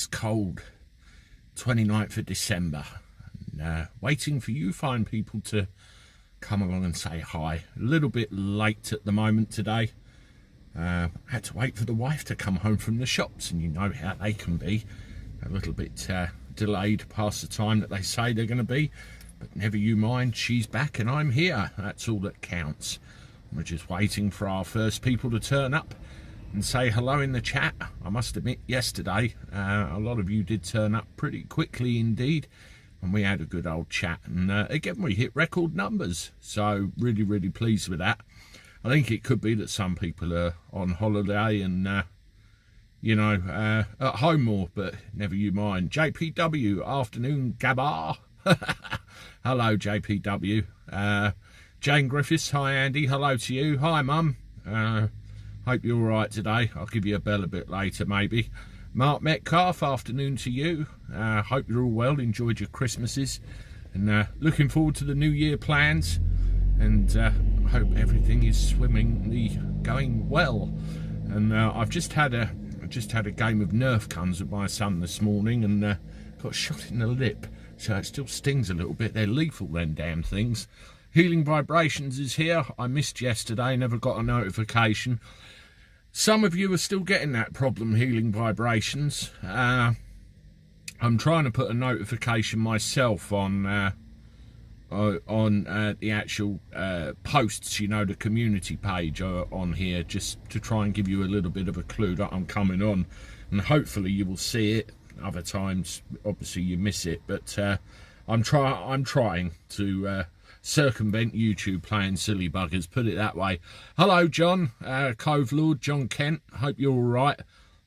this cold 29th of December. And, waiting for you fine people to come along and say hi. A little bit late at the moment today. Had to wait for the wife to come home from the shops, and you know how they can be. A little bit delayed past the time that they say they're going to be. But never you mind, she's back and I'm here. That's all that counts. We're just waiting for our first people to turn up and say hello in the chat. I must admit, yesterday, a lot of you did turn up pretty quickly indeed. And we had a good old chat. And again, we hit record numbers. So really, really pleased with that. I think it could be that some people are on holiday and, you know, at home more. But never you mind. JPW, afternoon, Gabbar. Hello, JPW. Jane Griffiths, hi, Andy. Hello to you. Hi, Mum. Hope you're all right today. I'll give you a bell a bit later, maybe. Mark Metcalf, afternoon to you. Hope you're all well, enjoyed your Christmases, and looking forward to the New Year plans, and hope everything is swimmingly going well. And I've just had a game of Nerf guns with my son this morning, and got shot in the lip, so it still stings a little bit. They're lethal, them damn things. Healing Vibrations is here. I missed yesterday, never got a notification. Some of you are still getting that problem, Healing Vibrations. I'm trying to put a notification myself on the actual posts, you know, the community page on here, just to try and give you a little bit of a clue that I'm coming on, and hopefully you will see it. Other times, obviously, you miss it, but I'm trying to circumvent YouTube playing silly buggers, put it that way. Hello, John, Cove Lord, John Kent. Hope you're all right,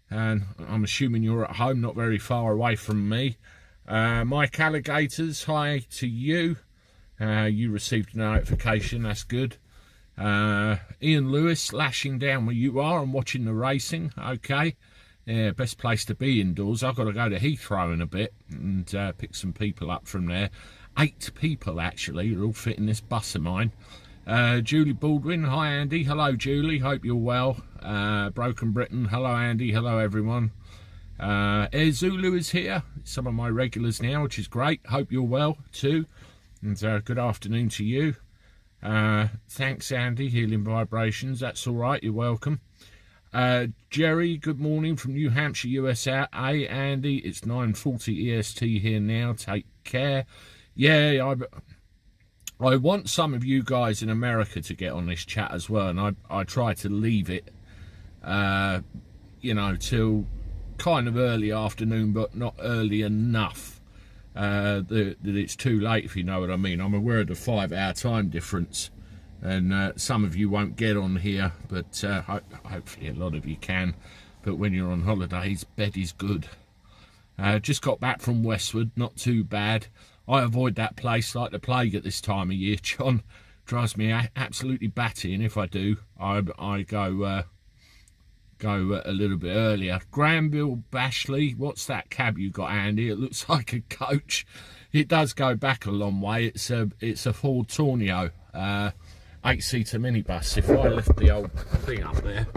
and I'm assuming you're at home, not very far away from me. Mike Alligators, hi to you. You received a notification, that's good. Ian Lewis, lashing down where you are and watching the racing. Okay, yeah, best place to be indoors. I've got to go to Heathrow in a bit and pick some people up from there. 8 people actually are all fit in this bus of mine. Julie Baldwin, hi Andy. Hello Julie, hope you're well. Broken Britain, hello Andy, hello everyone. Air Zulu is here, some of my regulars now, which is great. Hope you're well too, and good afternoon to you. Thanks Andy, Healing Vibrations, that's all right, you're welcome. Jerry, good morning from New Hampshire, USA. Andy, it's 9:40 EST here now, take care. Yeah, I want some of you guys in America to get on this chat as well, and I try to leave it, you know, till kind of early afternoon, but not early enough that it's too late, if you know what I mean. I'm aware of the 5-hour time difference, and some of you won't get on here, but hopefully a lot of you can. But when you're on holidays, bed is good. Just got back from Westwood, not too bad. I avoid that place like the plague at this time of year. John drives me absolutely batty, and if I do, I go a little bit earlier. Granville Bashley, what's that cab you got, Andy? It looks like a coach. It does go back a long way. It's a Ford Tornado, 8-seater minibus. If I lift the old thing up there,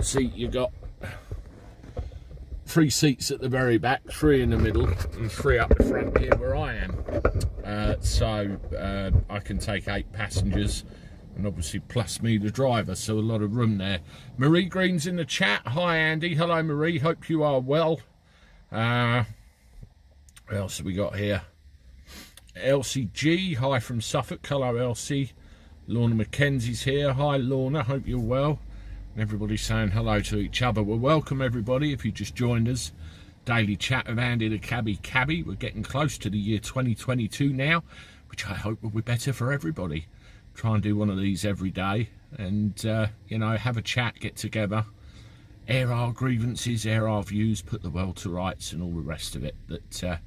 see, you got 3 seats at the very back, 3 in the middle, and 3 up the front here where I am. So I can take 8 passengers, and obviously plus me, the driver, so a lot of room there. Marie Green's in the chat. Hi Andy, hello Marie, hope you are well. What else have we got here? Elsie G, hi from Suffolk. Hello Elsie. Lorna Mackenzie's here. Hi Lorna, hope you're well. Everybody's saying hello to each other. Well, welcome everybody if you just joined us. Daily chat of Andy the Gabby Cabby. We're getting close to the year 2022 now, which I hope will be better for everybody. Try and do one of these every day, and you know, have a chat, get together, air our grievances, air our views, put the world to rights, and all the rest of it that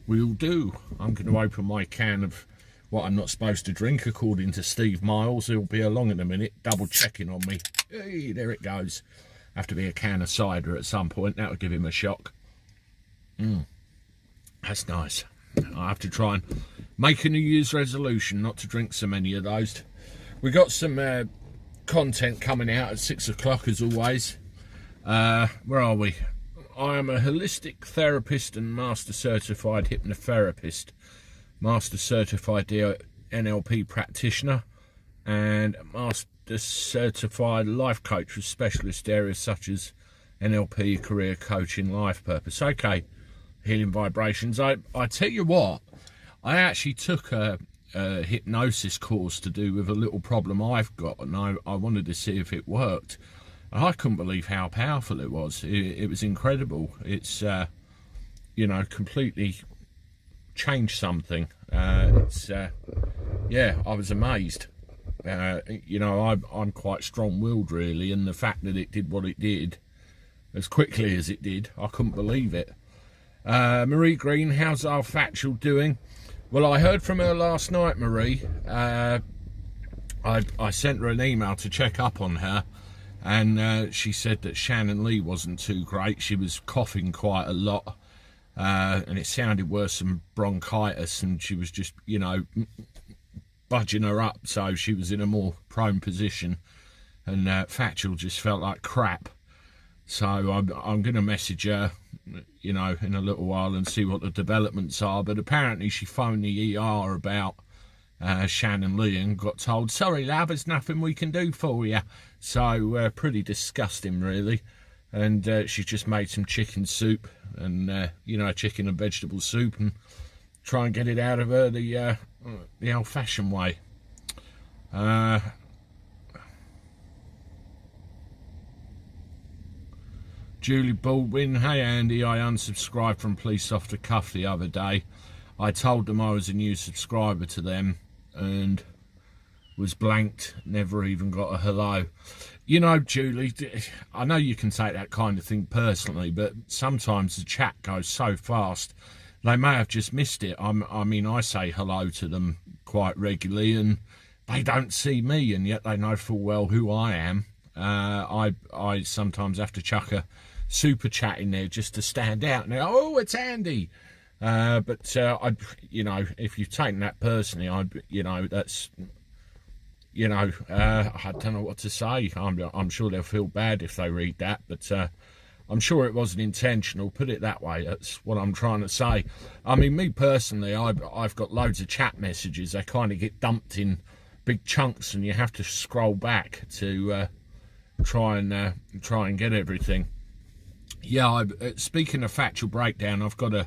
we'll do. I'm going to open my can of what I'm not supposed to drink, according to Steve Miles. He'll be along in a minute, double checking on me. Hey, there it goes. Have to be a can of cider at some point. That would give him a shock. That's nice. I have to try and make a New Year's resolution not to drink so many of those. We got some content coming out at 6 o'clock as always. Where are we? I am a holistic therapist and master certified hypnotherapist, master certified NLP practitioner, and master certified life coach with specialist areas such as NLP, career coaching, life purpose. Okay, healing vibrations. I tell you what, I actually took a hypnosis course to do with a little problem I've got, and I wanted to see if it worked. I couldn't believe how powerful it was. It was incredible. It's, you know, completely changed something. Yeah, I was amazed. You know, I'm quite strong-willed, really, and the fact that it did what it did as quickly as it did, I couldn't believe it. Marie Green, how's our Factual doing? Well, I heard from her last night, Marie. I sent her an email to check up on her, and she said that Shannon Lee wasn't too great. She was coughing quite a lot, and it sounded worse than bronchitis, and she was just, you know, budging her up, so she was in a more prone position, and Factual just felt like crap. So I'm going to message her, you know, in a little while and see what the developments are. But apparently she phoned the ER about Shannon Lee and got told, sorry love, there's nothing we can do for you. So pretty disgusting, really. And she just made some chicken soup and, you know, chicken and vegetable soup, and try and get it out of her the old-fashioned way. Julie Baldwin, hey Andy, I unsubscribed from Police Off the Cuff the other day. I told them I was a new subscriber to them and was blanked, never even got a hello. You know, Julie, I know you can take that kind of thing personally, but sometimes the chat goes so fast, they may have just missed it. I mean, I say hello to them quite regularly and they don't see me, and yet they know full well who I am. I sometimes have to chuck a super chat in there just to stand out and go, oh, it's Andy. But you know, if you've taken that personally, you know, that's, you know, I don't know what to say. I'm sure they'll feel bad if they read that, but I'm sure it wasn't intentional, put it that way. That's what I'm trying to say. I mean, me personally, I've got loads of chat messages. They kind of get dumped in big chunks, and you have to scroll back to try and get everything. Yeah, speaking of Factual Breakdown, I've got a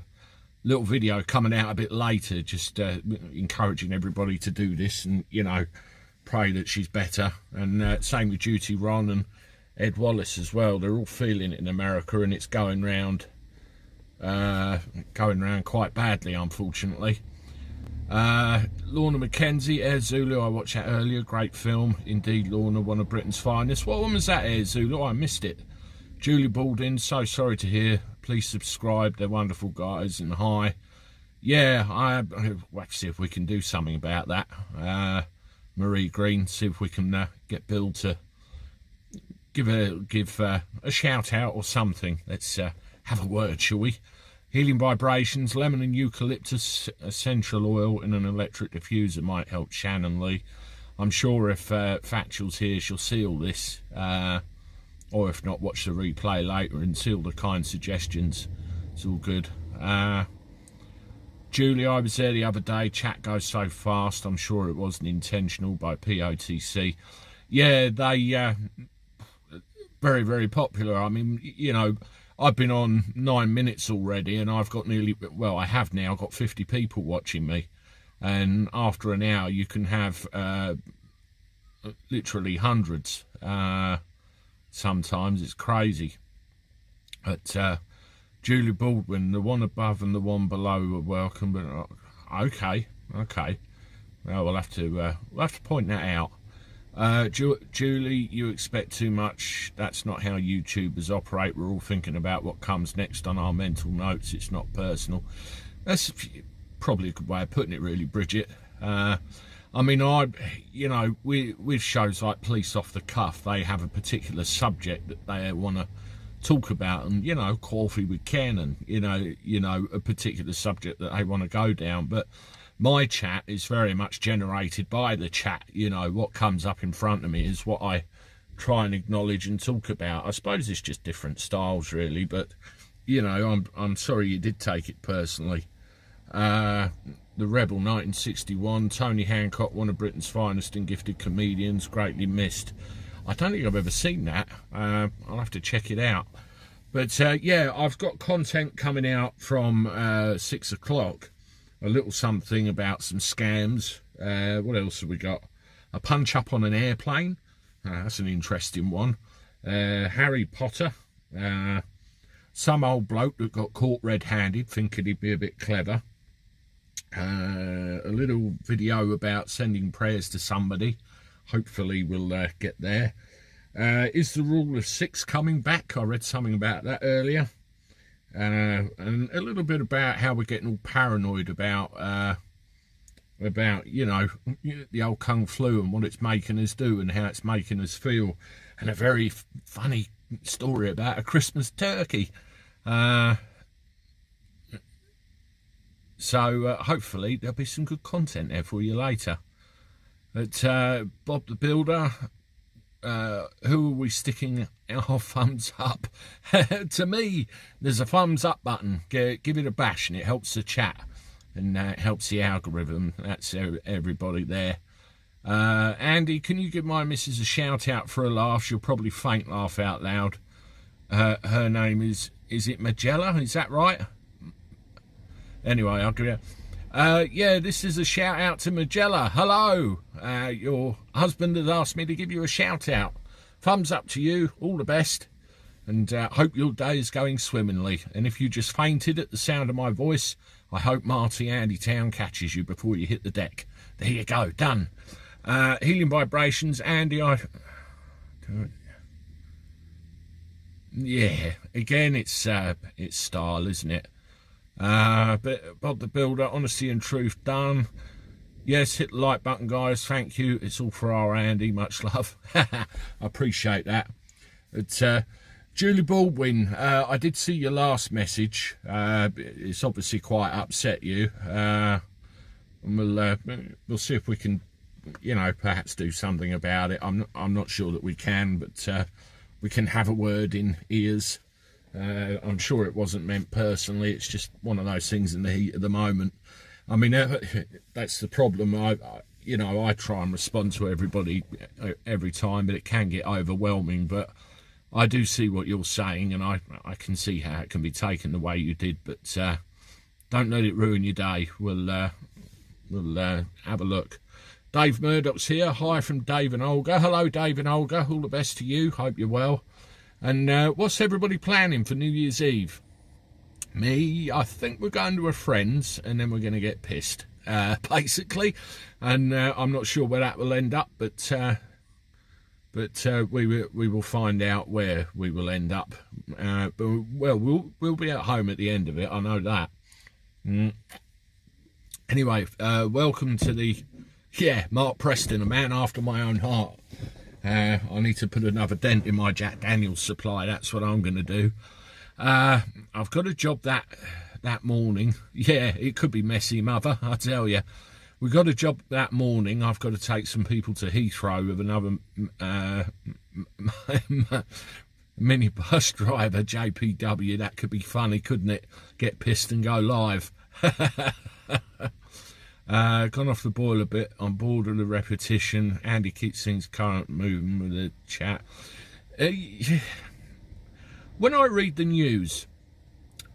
little video coming out a bit later, just encouraging everybody to do this, and, you know, pray that she's better. And same with Duty Ron and Ed Wallace as well. They're all feeling it in America, and it's going round quite badly, unfortunately. Lorna Mackenzie, Air Zulu, I watched that earlier, great film indeed. Lorna, one of Britain's finest. What one was that, Air Zulu? I missed it. Julie Baldwin, so sorry to hear. Please subscribe, they're wonderful guys. And hi. Yeah, we'll have to see if we can do something about that. Marie Green, see if we can get Bill to give a shout out or something. Let's have a word, shall we? Healing vibrations, lemon and eucalyptus essential oil in an electric diffuser might help Shannon Lee. I'm sure if Factual's here, she'll see all this. Or if not, watch the replay later and see all the kind suggestions. It's all good. Julie, I was there the other day. Chat goes so fast. I'm sure it wasn't intentional by POTC. Yeah, they very, very popular. I mean, you know, I've been on 9 minutes already, and I've got I have now got 50 people watching me. And after an hour, you can have literally hundreds. Sometimes it's crazy. But Julie Baldwin, the one above and the one below are welcome. But okay. Well, we'll have to point that out. Julie, you expect too much. That's not how YouTubers operate. We're all thinking about what comes next on our mental notes. It's not personal. That's probably a good way of putting it, really, Bridget. I mean, you know, with shows like Police Off the Cuff, they have a particular subject that they want to talk about, and, you know, Coffee with Ken, and you know, a particular subject that they want to go down. But my chat is very much generated by the chat. You know, what comes up in front of me is what I try and acknowledge and talk about. I suppose it's just different styles, really, but you know, I'm sorry you did take it personally. The Rebel 1961, Tony Hancock, one of Britain's finest and gifted comedians, greatly missed. I don't think I've ever seen that. I'll have to check it out. But yeah, I've got content coming out from 6 o'clock. A little something about some scams. What else have we got? A punch up on an airplane. That's an interesting one. Harry Potter. Some old bloke that got caught red-handed thinking he'd be a bit clever. A little video about sending prayers to somebody. Hopefully we'll get there. Is the rule of 6 coming back? I read something about that earlier. And a little bit about how we're getting all paranoid about you know, the old Kung Flu and what it's making us do and how it's making us feel. And a very funny story about a Christmas turkey. So hopefully there'll be some good content there for you later. But Bob the Builder, who are we sticking our thumbs up? To me, there's a thumbs up button. Give it a bash and it helps the chat. And it helps the algorithm. That's everybody there. Andy, can you give my missus a shout out for a laugh? She'll probably faint laugh out loud. Her name is it Magella? Is that right? Anyway, I'll give you. Yeah, this is a shout out to Magella. Hello. Your husband has asked me to give you a shout out. Thumbs up to you. All the best. And hope your day is going swimmingly. And if you just fainted at the sound of my voice, I hope Marty Andy Town catches you before you hit the deck. There you go, done. Healing vibrations, Andy. Yeah, again, it's style, isn't it? But Bob the Builder, honesty and truth done. Yes, hit the like button, guys. Thank you. It's all for our Andy. Much love. I appreciate that. It's Julie Baldwin, I did see your last message. It's obviously quite upset you. And we'll see if we can, you know, perhaps do something about it. I'm not sure that we can, but we can have a word in ears. I'm sure it wasn't meant personally. It's just one of those things in the heat of the moment. I mean, that's the problem. You know, I try and respond to everybody every time, but it can get overwhelming. But I do see what you're saying, and I can see how it can be taken the way you did, but don't let it ruin your day. We'll have a look. Dave Murdoch's here. Hi from Dave and Olga. Hello, Dave and Olga. All the best to you. Hope you're well. And what's everybody planning for New Year's Eve? Me, I think we're going to a friend's, and then we're going to get pissed, basically. And I'm not sure where that will end up, but we will find out where we will end up. But well, we'll be at home at the end of it. I know that. Anyway, welcome to the Mark Preston, a man after my own heart. I need to put another dent in my Jack Daniels supply. That's what I'm going to do. I've got a job that morning. Yeah, it could be messy, mother. I tell you. We got a job that morning. I've got to take some people to Heathrow with another minibus driver, JPW. That could be funny, couldn't it? Get pissed and go live. Gone off the boil a bit. On board with the repetition. Andy keeps things current, moving with the chat. When I read the news,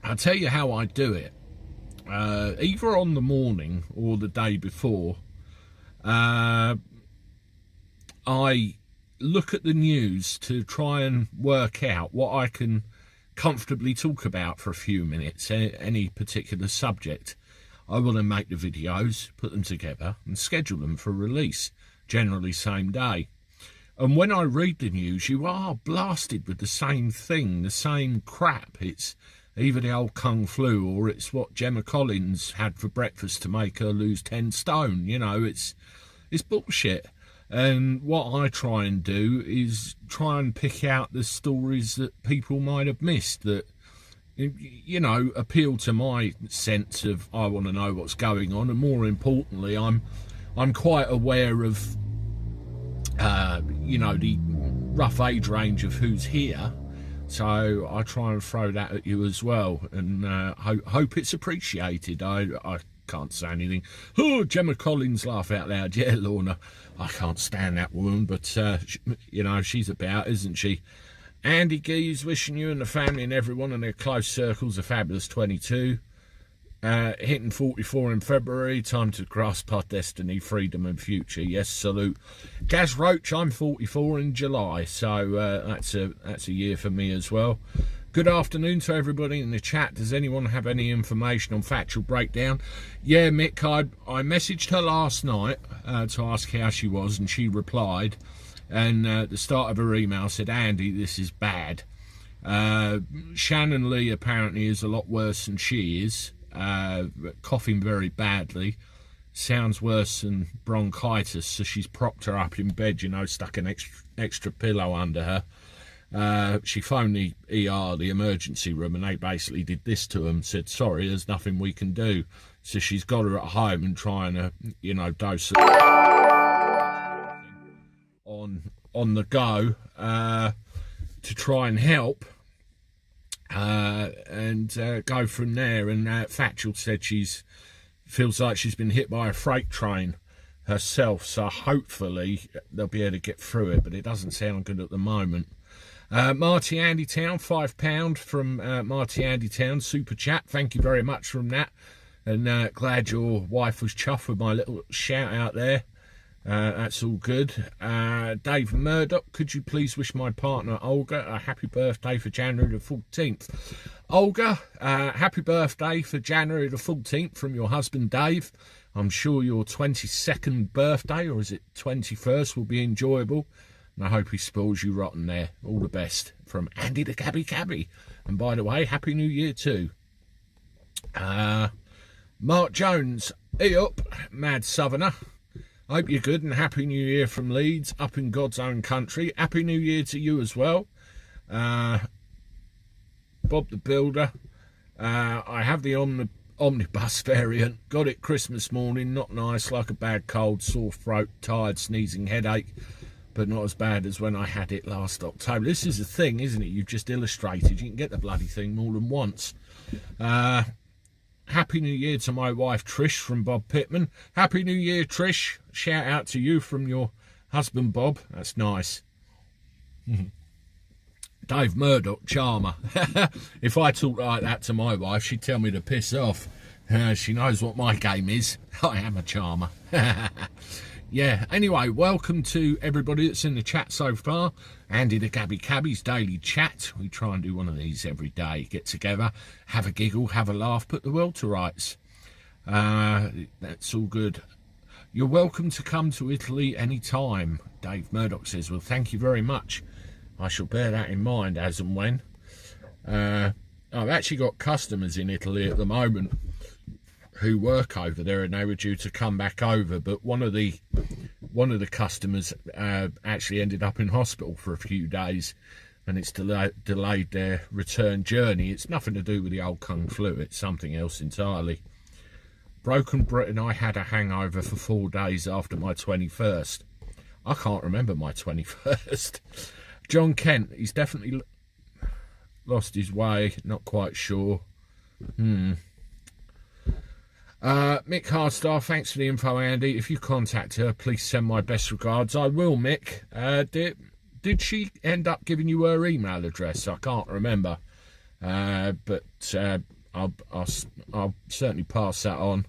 I'll tell you how I do it. Either on the morning or the day before, I look at the news to try and work out what I can comfortably talk about for a few minutes, any particular subject. I will then make the videos, put them together and schedule them for release, generally same day. And when I read the news, you are blasted with the same thing, the same crap. It's either the old Kung Flu or it's what Gemma Collins had for breakfast to make her lose 10 stone. You know, it's bullshit. And what I try and do is try and pick out the stories that people might have missed that, you know, appeal to my sense of I want to know what's going on. And more importantly, I'm quite aware of, you know, the rough age range of who's here. So I try and throw that at you as well, and hope it's appreciated. I can't say anything. Oh, Gemma Collins, laugh out loud. Yeah, Lorna, I can't stand that woman, but you know, she's about, isn't she? Andy Gee's wishing you and the family and everyone in their close circles a fabulous 22. Hitting 44 in February, time to grasp our destiny, freedom and future. Yes, salute. Gaz Roach, I'm 44 in July, so that's a year for me as well. Good afternoon to everybody in the chat. Does anyone have any information on Factual Breakdown? Yeah, Mick, I messaged her last night to ask how she was, and she replied, and at the start of her email said, Andy, this is bad. Shannon Lee apparently is a lot worse than she is. Coughing very badly, sounds worse than bronchitis, so she's propped her up in bed, you know, stuck an extra pillow under her. She phoned the ER, the emergency room, and they basically did this to them, said sorry, there's nothing we can do. So she's got her at home and trying to, you know, dose her on the go to try and help. And go from there. And Factual said feels like she's been hit by a freight train herself, so hopefully they'll be able to get through it, but it doesn't sound good at the moment. Marty Andytown, £5 from Marty Andytown, super chat, thank you very much from that, and glad your wife was chuffed with my little shout out there. That's all good. Dave Murdoch, could you please wish my partner Olga a happy birthday for January the 14th? Olga, happy birthday for January the 14th from your husband Dave. I'm sure your 22nd birthday, or is it 21st, will be enjoyable, and I hope he spoils you rotten there. All the best from Andy the Gabby Cabby. And by the way, Happy New Year too. Mark Jones, up, Mad Southerner. Hope you're good, and Happy New Year from Leeds, up in God's own country. Happy New Year to you as well. Bob the Builder. I have the omnibus variant. Got it Christmas morning. Not nice, like a bad cold, sore throat, tired, sneezing, headache. But not as bad as when I had it last October. This is the thing, isn't it? You've just illustrated. You can get the bloody thing more than once. Happy New Year to my wife Trish from Bob Pittman. Happy New Year, Trish. Shout out to you from your husband Bob. That's nice. Dave Murdoch, charmer. If I talked like that to my wife, she'd tell me to piss off. She knows what my game is. I am a charmer. Yeah, anyway, welcome to everybody that's in the chat so far. Andy the Gabby Cabby's daily chat. We try and do one of these every day. Get together, have a giggle, have a laugh, put the world to rights. That's all good. You're welcome to come to Italy anytime, Dave Murdoch says. Well, thank you very much. I shall bear that in mind as and when. I've actually got customers in Italy at the moment who work over there, and they were due to come back over, but one of the customers actually ended up in hospital for a few days, and it's delayed their return journey. It's nothing to do with the old kung flu, it's something else entirely. Broken Britain, I had a hangover for 4 days after my 21st. I can't remember my 21st. John Kent, he's definitely lost his way, not quite sure. Mick Hardstar, thanks for the info, Andy. If you contact her, please send my best regards. I will, Mick. Did she end up giving you her email address? I can't remember, but I'll certainly pass that on.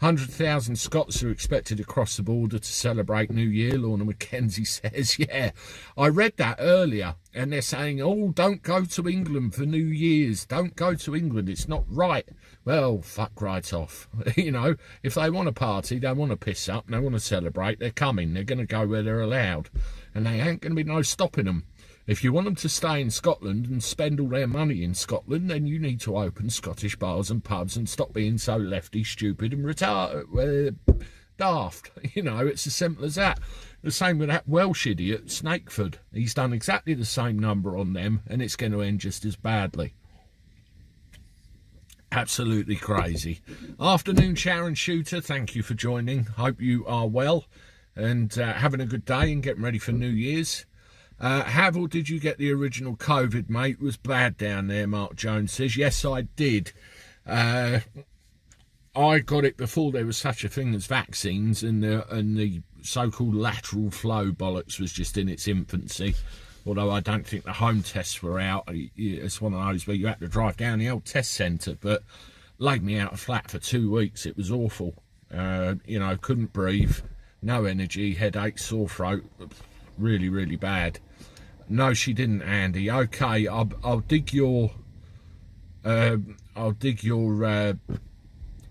100,000 Scots are expected to cross the border to celebrate New Year, Lorna McKenzie says. Yeah, I read that earlier, and they're saying, oh, don't go to England for New Year's. Don't go to England. It's not right. Well, fuck right off. You know, if they want to party, they want to piss up, and they want to celebrate, they're coming. They're going to go where they're allowed, and they ain't going to be no stopping them. If you want them to stay in Scotland and spend all their money in Scotland, then you need to open Scottish bars and pubs and stop being so lefty, stupid and daft. You know, it's as simple as that. The same with that Welsh idiot, Snakeford. He's done exactly the same number on them, and it's going to end just as badly. Absolutely crazy. Afternoon, Sharon Shooter. Thank you for joining. Hope you are well and having a good day and getting ready for New Year's. Have or did you get the original COVID, mate? It was bad down there, Mark Jones says. Yes, I did. I got it before there was such a thing as vaccines, and the so-called lateral flow bollocks was just in its infancy. Although I don't think the home tests were out. It's one of those where you had to drive down the old test centre, but laid me out of flat for 2 weeks. It was awful. Couldn't breathe, no energy, headache, sore throat, really, really bad. No, she didn't, Andy. Okay, I'll dig your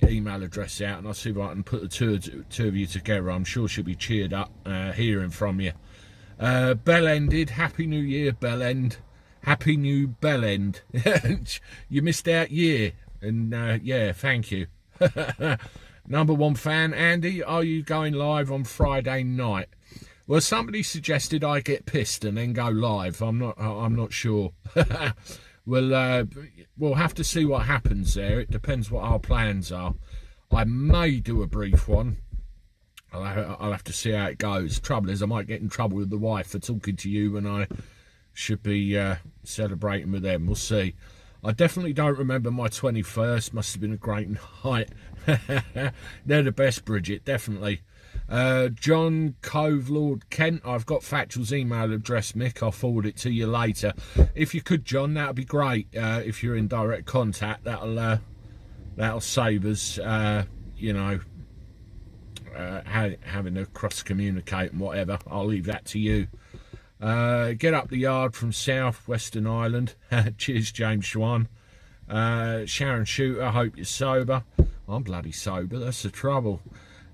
email address out, and I'll see if I can put the two of you together. I'm sure she'll be cheered up hearing from you. Bell ended. Happy New Year, Bell End. Happy New Bell End. You missed out year, and yeah, thank you. Number one fan, Andy, are you going live on Friday night? Well, somebody suggested I get pissed and then go live. I'm not sure. We'll have to see what happens there. It depends what our plans are. I may do a brief one. I'll have to see how it goes. Trouble is, I might get in trouble with the wife for talking to you when I should be celebrating with them. We'll see. I definitely don't remember my 21st. Must have been a great night. They're the best, Bridget, definitely. John Cove, Lord Kent, I've got Factual's email address, Mick. I'll forward it to you later. If you could, John, that would be great. If you're in direct contact, that'll save us, having to cross-communicate and whatever. I'll leave that to you. Get up the yard from South Western Ireland. Cheers, James Schwan. Sharon Shooter, I hope you're sober. I'm bloody sober, that's the trouble.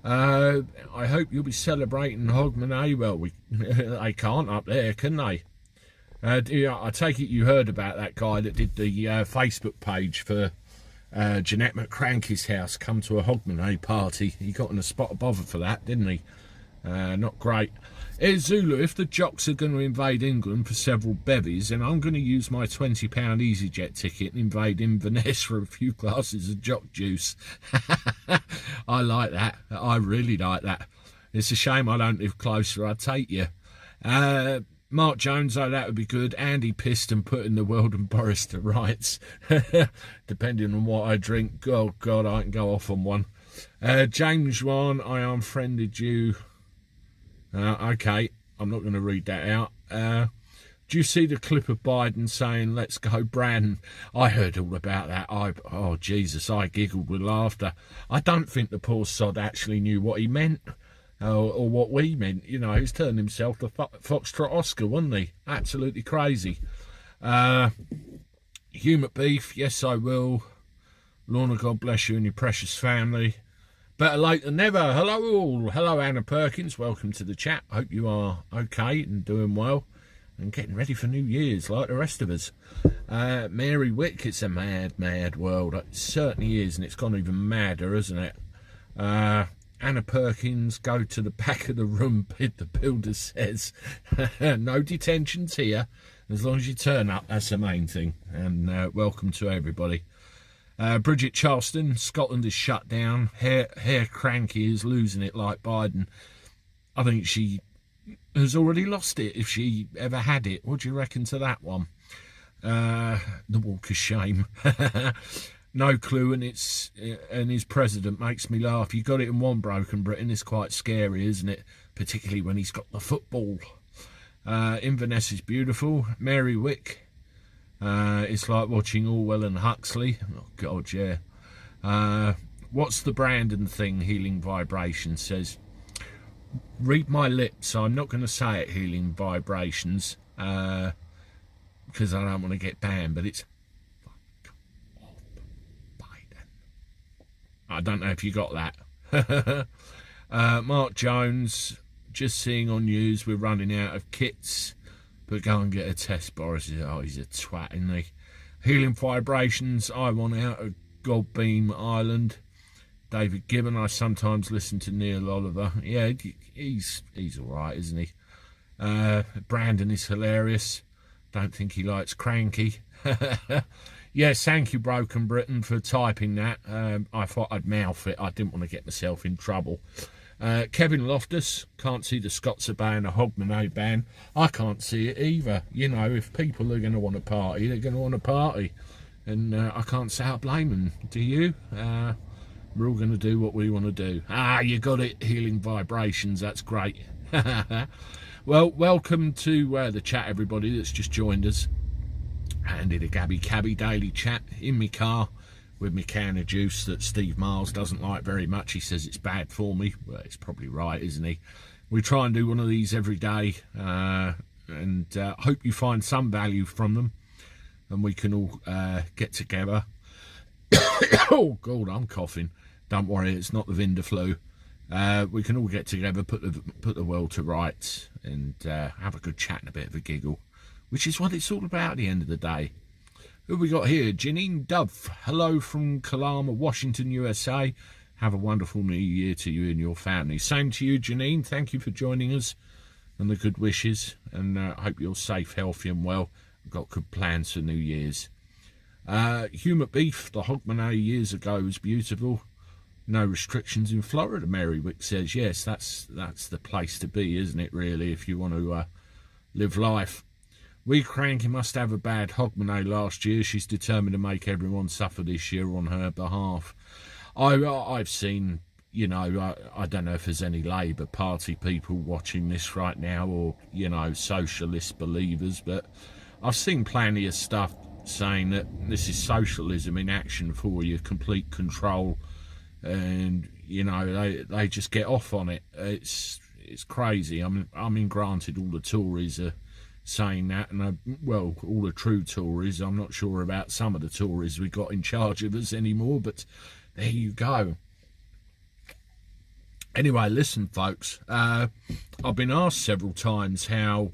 I hope you'll be celebrating Hogmanay. Well, they can't up there, can they? I take it you heard about that guy that did the Facebook page for Jeanette McCrankey's house, come to a Hogmanay party. He got in a spot of bother for that, didn't he? Not great. Hey, Zulu, if the jocks are going to invade England for several bevies, then I'm going to use my £20 EasyJet ticket and invade Inverness for a few glasses of jock juice. I like that. I really like that. It's a shame I don't live closer. I'd take you. Mark Jones, oh, that would be good. Andy pissed and putting the world and Boris to rights. Depending on what I drink. Oh, God, I can go off on one. James Juan, I unfriended you. Okay, I'm not going to read that out. Do you see the clip of Biden saying, let's go Brandon? I heard all about that. Oh, Jesus, I giggled with laughter. I don't think the poor sod actually knew what he meant or what we meant. You know, he's turned himself to Foxtrot Oscar, wasn't he? Absolutely crazy. Human beef, yes, I will. Lorna, God bless you and your precious family. Better late than never. Hello all. Hello Anna Perkins. Welcome to the chat. Hope you are okay and doing well and getting ready for New Year's like the rest of us. Mary Wick, it's a mad, mad world. It certainly is, and it's gone even madder, hasn't it? Anna Perkins, go to the back of the room, Pid the builder says. No detentions here. As long as you turn up, that's the main thing. And welcome to everybody. Bridget Charleston, Scotland is shut down. Hair Cranky is losing it like Biden. I think she has already lost it if she ever had it. What do you reckon to that one? The walk of shame. No clue, and his president makes me laugh. You got it in one broken Britain. It's quite scary, isn't it? Particularly when he's got the football. Inverness is beautiful. Mary Wick. It's like watching Orwell and Huxley. Oh, God, yeah. What's the Brandon thing? Healing Vibrations says. Read my lips. I'm not going to say it, Healing Vibrations, because I don't want to get banned, but it's Biden. I don't know if you got that. Mark Jones, just seeing on news we're running out of kits. But go and get a test, Boris. Oh, he's a twat, isn't he? Healing Vibrations, I want out of Godbeam Island. David Gibbon, I sometimes listen to Neil Oliver. Yeah, he's all right, isn't he? Brandon is hilarious. Don't think he likes Cranky. Yes, thank you, Broken Britain, for typing that. I thought I'd mouth it. I didn't want to get myself in trouble. Kevin Loftus, can't see the Scots ban, a Hogmanay ban. I can't see it either. You know, if people are going to want to party, they're going to want to party. And I can't say I blame them. Do you? We're all going to do what we want to do. Ah, you got it. Healing vibrations. That's great. Well, welcome to the chat, everybody that's just joined us. And in a Gabby Cabby daily chat in my car with my can of juice that Steve Miles doesn't like very much. He says it's bad for me. Well, it's probably right, isn't he? We try and do one of these every day, and hope you find some value from them, and we can all get together. Oh God, I'm coughing. Don't worry, it's not the Vinda flu. We can all get together, put the world to rights, and have a good chat and a bit of a giggle, which is what it's all about at the end of the day. Who have we got here? Janine Dove. Hello from Kalama, Washington, USA. Have a wonderful new year to you and your family. Same to you, Janine. Thank you for joining us and the good wishes. And I hope you're safe, healthy and well. I've got good plans for New Year's. Humour Beef, the Hogmanay years ago was beautiful. No restrictions in Florida, Marywick says. Yes, that's the place to be, isn't it, really, if you want to live life. Wee Cranky must have a bad Hogmanay last year. She's determined to make everyone suffer this year on her behalf. I've seen, you know, I don't know if there's any Labour Party people watching this right now, or, you know, socialist believers, but I've seen plenty of stuff saying that this is socialism in action for you, complete control, and, you know, they just get off on it. It's crazy. I mean, granted, all the Tories are saying that, and well, all the true Tories. I'm not sure about some of the Tories we got in charge of us anymore, but there you go. Anyway, listen, folks, I've been asked several times how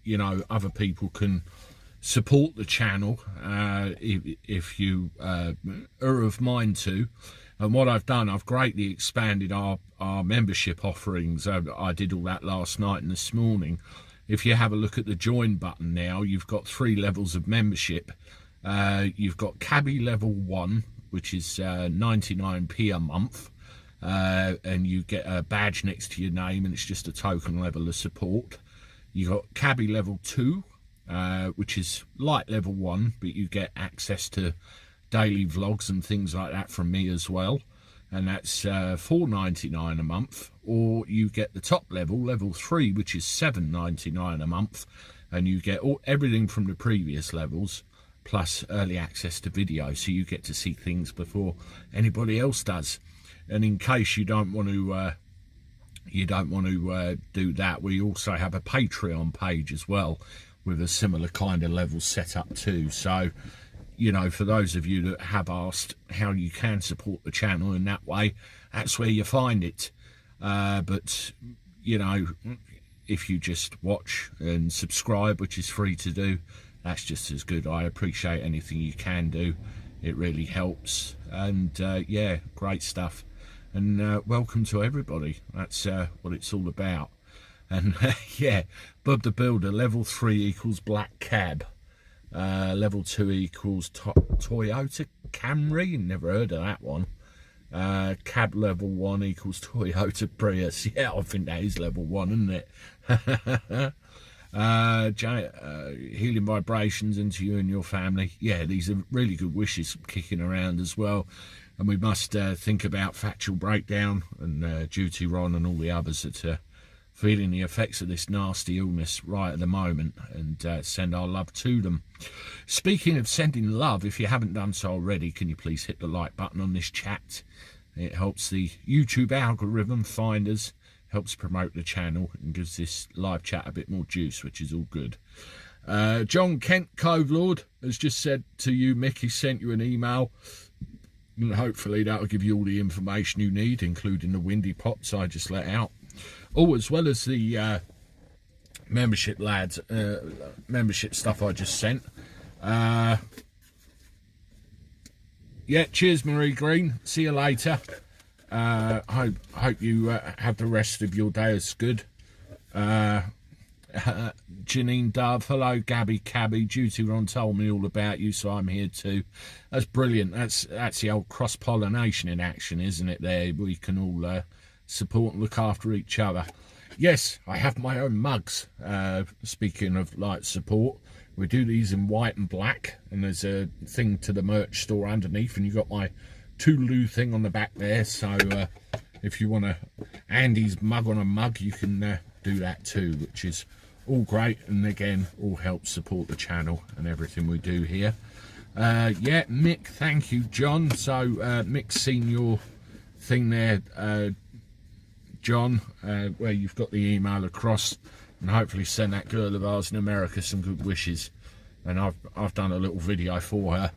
you know, other people can support the channel if you are of mind to. And what I've done, I've greatly expanded our membership offerings. I did all that last night and this morning. If you have a look at the join button now, you've got 3 levels of membership. You've got Cabbie level 1, which is 99p a month, and you get a badge next to your name, and it's just a token level of support. You've got Cabbie level 2, which is light level 1, but you get access to daily vlogs and things like that from me as well. And that's $4.99 a month, or you get the top level, level 3, which is $7.99 a month, and you get everything from the previous levels, plus early access to video, so you get to see things before anybody else does. And in case you don't want to, do that, we also have a Patreon page as well, with a similar kind of level set up too. So, you know, for those of you that have asked how you can support the channel in that way, that's where you find it. But, you know, if you just watch and subscribe, which is free to do, that's just as good. I appreciate anything you can do. It really helps. And, yeah, great stuff. And welcome to everybody. That's what it's all about. And, yeah, Bob the Builder, level 3 equals Black Cab. Level 2 equals Toyota Camry. Never heard of that one. Cab level 1 equals Toyota Prius. Yeah, I think that is level 1, isn't it? Healing vibrations into you and your family. Yeah, these are really good wishes kicking around as well. And we must think about Factual Breakdown and Duty Ron and all the others that are feeling the effects of this nasty illness right at the moment, and send our love to them. Speaking of sending love, if you haven't done so already, can you please hit the like button on this chat? It helps the YouTube algorithm find us, helps promote the channel, and gives this live chat a bit more juice, which is all good. John Kent Covelord has just said to you, Mickey sent you an email, and hopefully that'll give you all the information you need, including the windy pops I just let out. Oh, as well as the membership lads, membership stuff I just sent. Yeah, cheers, Marie Green. See you later. Hope you have the rest of your day as good. Janine Dove, hello, Gabby Cabby. Duty Ron told me all about you, so I'm here too. That's brilliant. That's the old cross-pollination in action, isn't it? There, we can all support and look after each other. Yes, I have my own mugs. Speaking of like support, we do these in white and black, and there's a thing to the merch store underneath, and you got my Tulu thing on the back there. So if you want Andy's mug on a mug, you can do that too, which is all great, and again all helps support the channel and everything we do here. Yeah, Mick, thank you, John. So Mick's seen your thing there, John, where you've got the email across, and hopefully send that girl of ours in America some good wishes. And I've done a little video for her,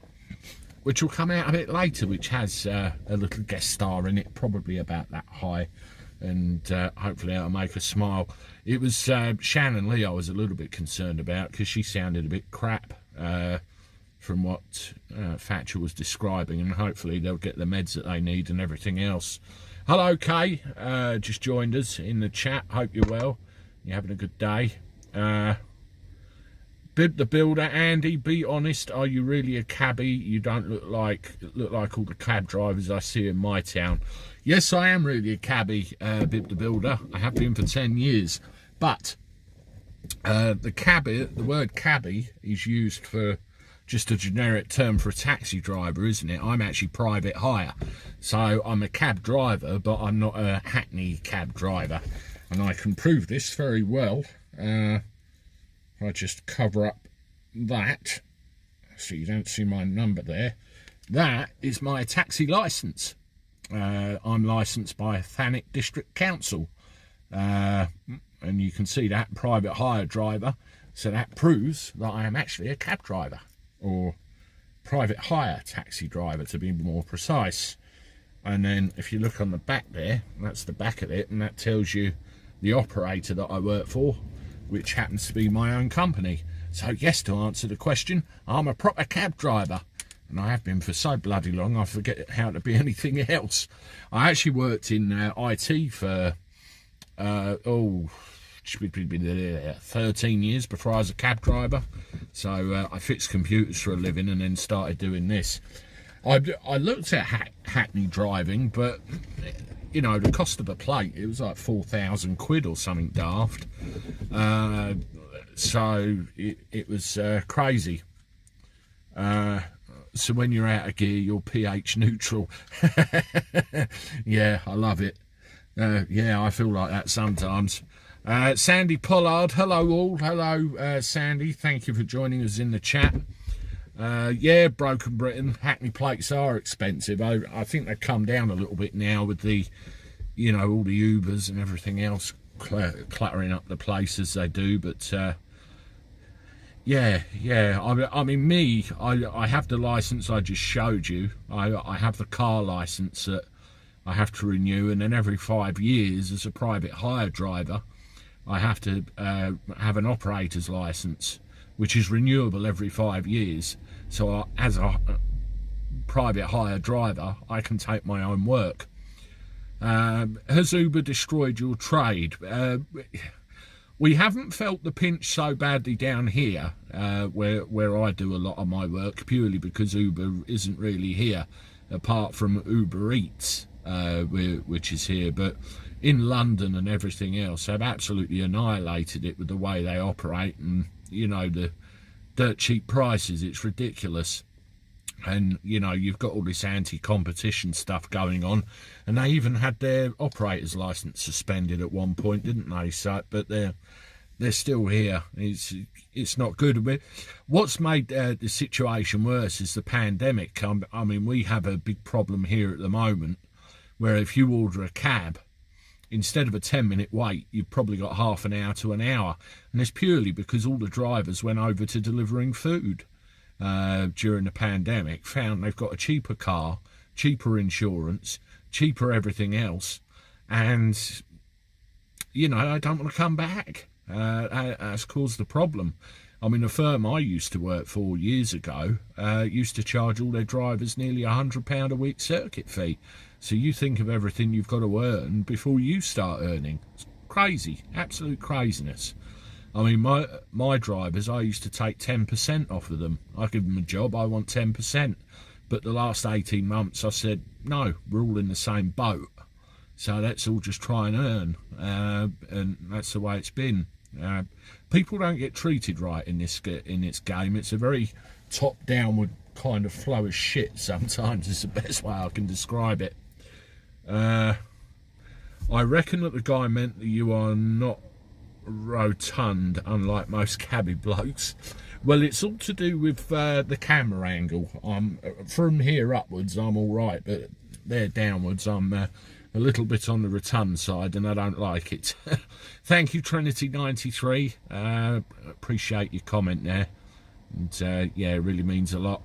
which will come out a bit later, which has a little guest star in it, probably about that high, and hopefully it'll make her smile. It was Shannon Lee I was a little bit concerned about, because she sounded a bit crap from what Factual was describing, and hopefully they'll get the meds that they need and everything else. Hello, Kay, just joined us in the chat. Hope you're well. You're having a good day. Bib the Builder, Andy, be honest, are you really a cabbie? You don't look like all the cab drivers I see in my town. Yes, I am really a cabbie, Bib the Builder. I have been for 10 years. But the word cabbie is used for just a generic term for a taxi driver, isn't it? I'm actually private hire. So I'm a cab driver, but I'm not a hackney cab driver. And I can prove this very well. If I just cover up that, so you don't see my number there. That is my taxi licence. I'm licensed by Thanet District Council. And you can see that, private hire driver. So that proves that I am actually a cab driver, or private hire taxi driver to be more precise. And then if you look on the back there, that's the back of it, and that tells you the operator that I work for, which happens to be my own company. So yes, to answer the question, I'm a proper cab driver, and I have been for so bloody long I forget how to be anything else. I actually worked in IT for 13 years before I was a cab driver. So I fixed computers for a living, and then started doing this. I looked at hackney driving, but you know, the cost of a plate, it was like 4,000 quid or something daft. So it was crazy. So when you're out of gear, you're pH neutral. Yeah, I love it. Yeah, I feel like that sometimes. Sandy Pollard, hello all. Hello, Sandy. Thank you for joining us in the chat. Yeah, Broken Britain, hackney plates are expensive. I think they've come down a little bit now with the, you know, all the Ubers and everything else cluttering up the place as they do. But yeah. I mean, me, I have the license I just showed you. I have the car license that I have to renew, and then every 5 years, as a private hire driver, I have to have an operator's license, which is renewable every 5 years. So as a private hire driver, I can take my own work. Has Uber destroyed your trade? We haven't felt the pinch so badly down here, where I do a lot of my work, purely because Uber isn't really here, apart from Uber Eats, which is here. But in London and everything else, they've absolutely annihilated it with the way they operate, and you know, the dirt cheap prices. It's ridiculous. And you know, you've got all this anti-competition stuff going on, and they even had their operator's license suspended at one point, didn't they? So, but they're still here. It's not good. What's made the situation worse is the pandemic. I mean, we have a big problem here at the moment, where if you order a cab, instead of a 10-minute wait, you've probably got half an hour to an hour. And it's purely because all the drivers went over to delivering food during the pandemic, found they've got a cheaper car, cheaper insurance, cheaper everything else. And, you know, I don't want to come back. That's caused the problem. I mean, a firm I used to work for years ago used to charge all their drivers nearly £100 a week circuit fee. So you think of everything you've got to earn before you start earning. It's crazy, absolute craziness. I mean, my drivers, I used to take 10% off of them. I give them a job, I want 10%. But the last 18 months I said, no, we're all in the same boat. So let's all just try and earn, and that's the way it's been. People don't get treated right in this game. It's a very top-downward kind of flow of shit sometimes, is the best way I can describe it. I reckon that the guy meant that you are not rotund, unlike most cabbie blokes. Well, it's all to do with the camera angle. From here upwards, I'm all right, but there downwards, I'm a little bit on the rotund side, and I don't like it. Thank you, Trinity93. Appreciate your comment there. And yeah, it really means a lot.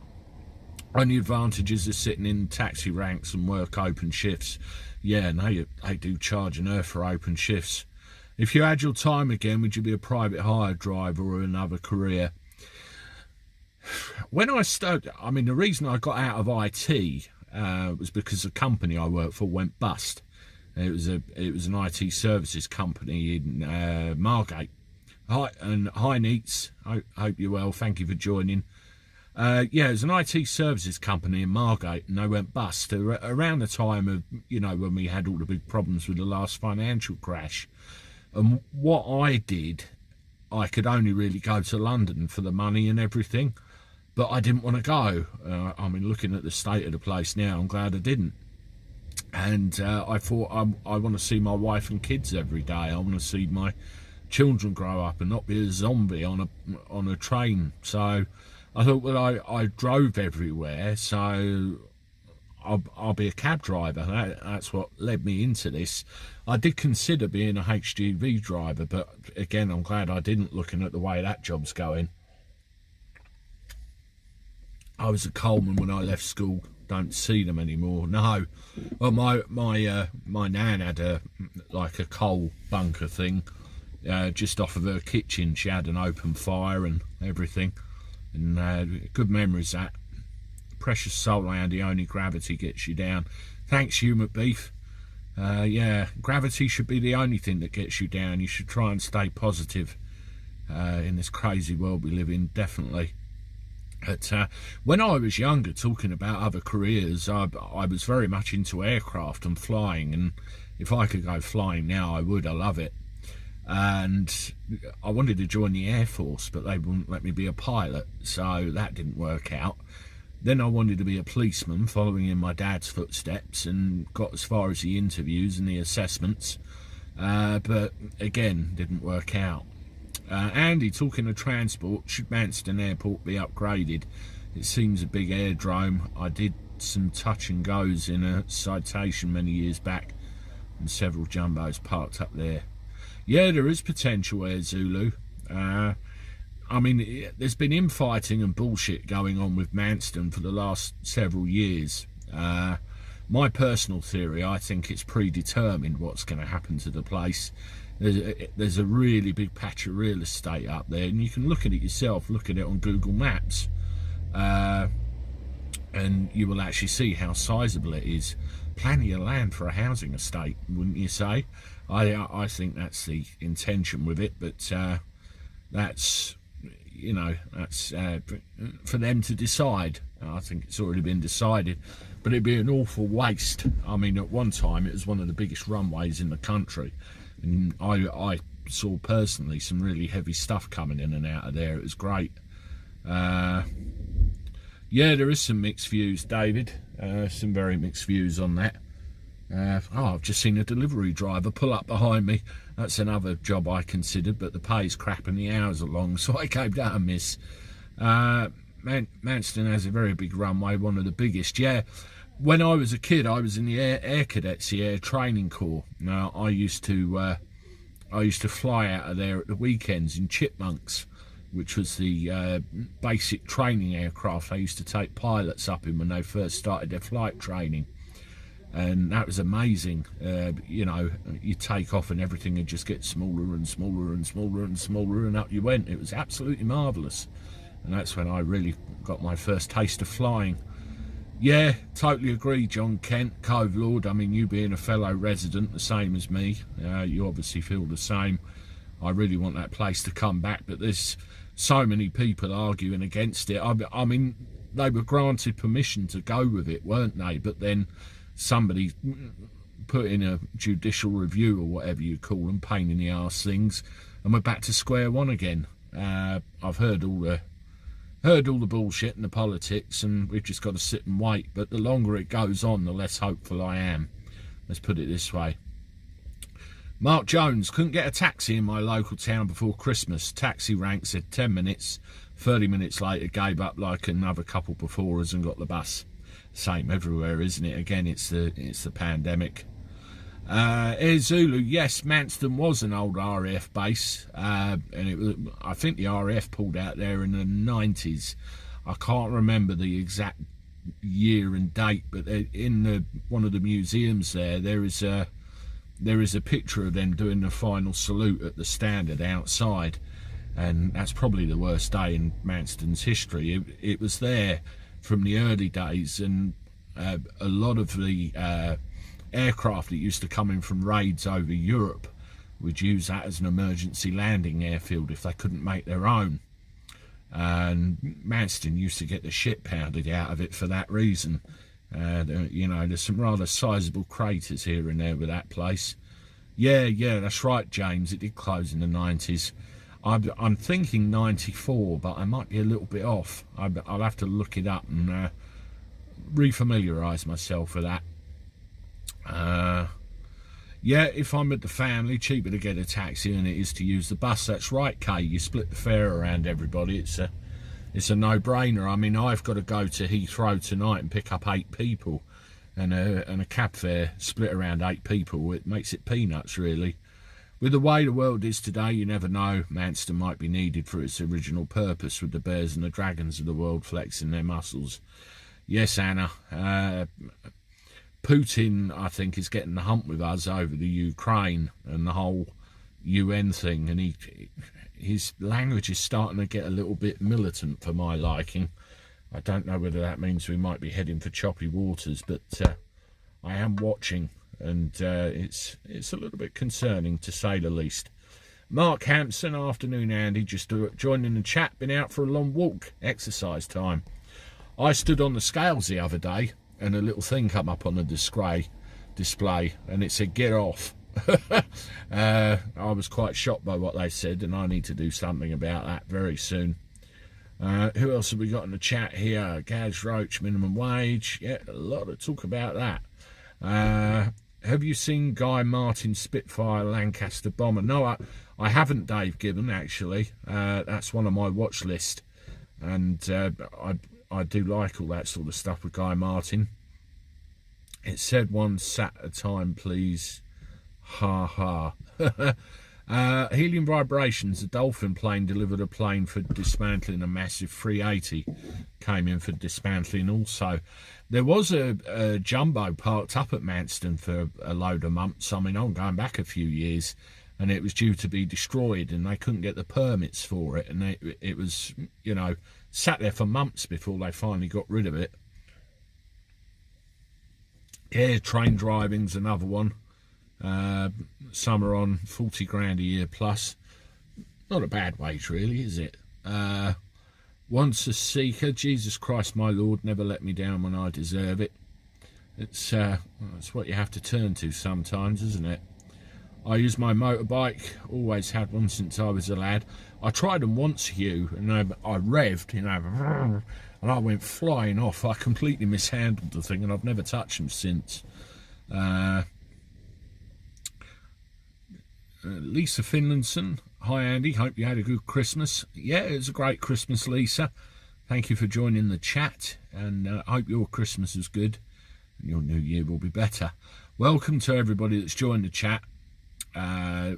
Only advantages of sitting in taxi ranks and work open shifts. Yeah, no, they do charge an earth for open shifts. If you had your time again, would you be a private hire driver or another career? When I started, I mean, the reason I got out of IT was because the company I worked for went bust. It was an IT services company in Margate. Hi Neats, hope you're well. Thank you for joining. Yeah, it was an IT services company in Margate, and they went bust around the time of, you know, when we had all the big problems with the last financial crash. And what I did, I could only really go to London for the money and everything, but I didn't want to go. I mean, looking at the state of the place now, I'm glad I didn't. And I thought, I want to see my wife and kids every day. I want to see my children grow up and not be a zombie on a train. So I thought, well, I drove everywhere, so I'll be a cab driver. That's what led me into this. I did consider being a HGV driver, but again, I'm glad I didn't, looking at the way that job's going. I was a coalman when I left school. Don't see them anymore. No. Well, my nan had like a coal bunker thing just off of her kitchen. She had an open fire and everything, and good memories. That precious soul, Andy. Only gravity gets you down. Thanks, Hugh McBeef. Yeah, gravity should be the only thing that gets you down. You should try and stay positive in this crazy world we live in, definitely. But when I was younger, talking about other careers, I was very much into aircraft and flying, and if I could go flying now, I would. I love it. And I wanted to join the Air Force, but they wouldn't let me be a pilot, so that didn't work out. Then I wanted to be a policeman, following in my dad's footsteps, and got as far as the interviews and the assessments, but again, didn't work out. Andy, talking of transport, should Manston Airport be upgraded? It seems a big airdrome. I did some touch and goes in a citation many years back, and several jumbos parked up there. Yeah, there is potential, Air Zulu. I mean, there's been infighting and bullshit going on with Manston for the last several years. My personal theory, I think it's predetermined what's going to happen to the place. There's a really big patch of real estate up there, and you can look at it yourself, look at it on Google Maps, and you will actually see how sizable it is. Plenty of land for a housing estate, wouldn't you say? I think that's the intention with it, but that's, you know, that's for them to decide. I think it's already been decided, but it'd be an awful waste. I mean, at one time it was one of the biggest runways in the country, and I saw personally some really heavy stuff coming in and out of there. It was great. Yeah, there is some mixed views, David. Some very mixed views on that. I've just seen a delivery driver pull up behind me. That's another job I considered, but the pay's crap and the hours are long, so I gave that a miss. Manston has a very big runway, one of the biggest. Yeah, when I was a kid, I was in the air cadets, the air training corps. Now, I used to fly out of there at the weekends in Chipmunks, which was the basic training aircraft I used to take pilots up in when they first started their flight training. And that was amazing. You know, you take off and everything would just get smaller and smaller and smaller and smaller, and up you went. It was absolutely marvellous. And that's when I really got my first taste of flying. Yeah, totally agree, John Kent, Cove Lord. I mean, you being a fellow resident, the same as me, you obviously feel the same. I really want that place to come back, but there's so many people arguing against it. I mean, they were granted permission to go with it, weren't they? But then somebody put in a judicial review or whatever you call them, pain in the arse things, and we're back to square one again. I've heard all the bullshit and the politics, and we've just got to sit and wait. But the longer it goes on, the less hopeful I am. Let's put it this way. Mark Jones: couldn't get a taxi in my local town before Christmas. Taxi rank said 10 minutes. 30 minutes later, gave up like another couple before us and got the bus. Same everywhere, isn't it? Again, it's the pandemic. Air Zulu: yes, Manston was an old RAF base, and I think the RAF pulled out there in the 90s. I can't remember the exact year and date, but in one of the museums there is a picture of them doing the final salute at the Standard outside, and that's probably the worst day in Manston's history. It was there from the early days, and a lot of the aircraft that used to come in from raids over Europe would use that as an emergency landing airfield if they couldn't make their own. And Manston used to get the shit pounded out of it for that reason. You know, there's some rather sizable craters here and there with that place. Yeah, that's right, James. It did close in the 90s. I'm thinking 94, but I might be a little bit off. I'll have to look it up and refamiliarise myself with that. Yeah, if I'm with the family, cheaper to get a taxi than it is to use the bus. That's right, Kay. You split the fare around everybody. It's a no-brainer. I mean, I've got to go to Heathrow tonight and pick up 8 people, and a cab fare split around 8 people. It makes it peanuts, really. With the way the world is today, you never know. Manston might be needed for its original purpose, with the bears and the dragons of the world flexing their muscles. Yes, Anna. Putin, I think, is getting the hump with us over the Ukraine and the whole UN thing, and his language is starting to get a little bit militant for my liking. I don't know whether that means we might be heading for choppy waters, but I am watching, and it's a little bit concerning, to say the least. Mark Hampson: afternoon, Andy. Just joining the chat. Been out for a long walk. Exercise time. I stood on the scales the other day, and a little thing come up on the display, and it said, "Get off." I was quite shocked by what they said, and I need to do something about that very soon. Who else have we got in the chat here? Gaz Roach: minimum wage. Yeah, a lot of talk about that. Have you seen Guy Martin's Spitfire Lancaster bomber? No, I haven't, Dave Gibbon, actually. That's one on my watch list, and I do like all that sort of stuff with Guy Martin. It said one sat at a time, please. Ha ha. Helium Vibrations: a Dolphin plane delivered a plane for dismantling a massive 380. Came in for dismantling also. There was a jumbo parked up at Manston for a load of months. I mean, I'm going back a few years, and it was due to be destroyed, and they couldn't get the permits for it, and it was, you know, sat there for months before they finally got rid of it. Yeah, train driving's another one. Some are on 40 grand a year plus. Not a bad wage, really, is it? Once a seeker: Jesus Christ, my Lord, never let me down when I deserve it. It's what you have to turn to sometimes, isn't it? I use my motorbike, always had one since I was a lad. I tried them once, Hugh, and I revved, you know, and I went flying off. I completely mishandled the thing, and I've never touched them since. Lisa Finlayson: hi Andy, hope you had a good Christmas. Yeah, it was a great Christmas, Lisa. Thank you for joining the chat, and I hope your Christmas was good and your new year will be better. Welcome to everybody that's joined the chat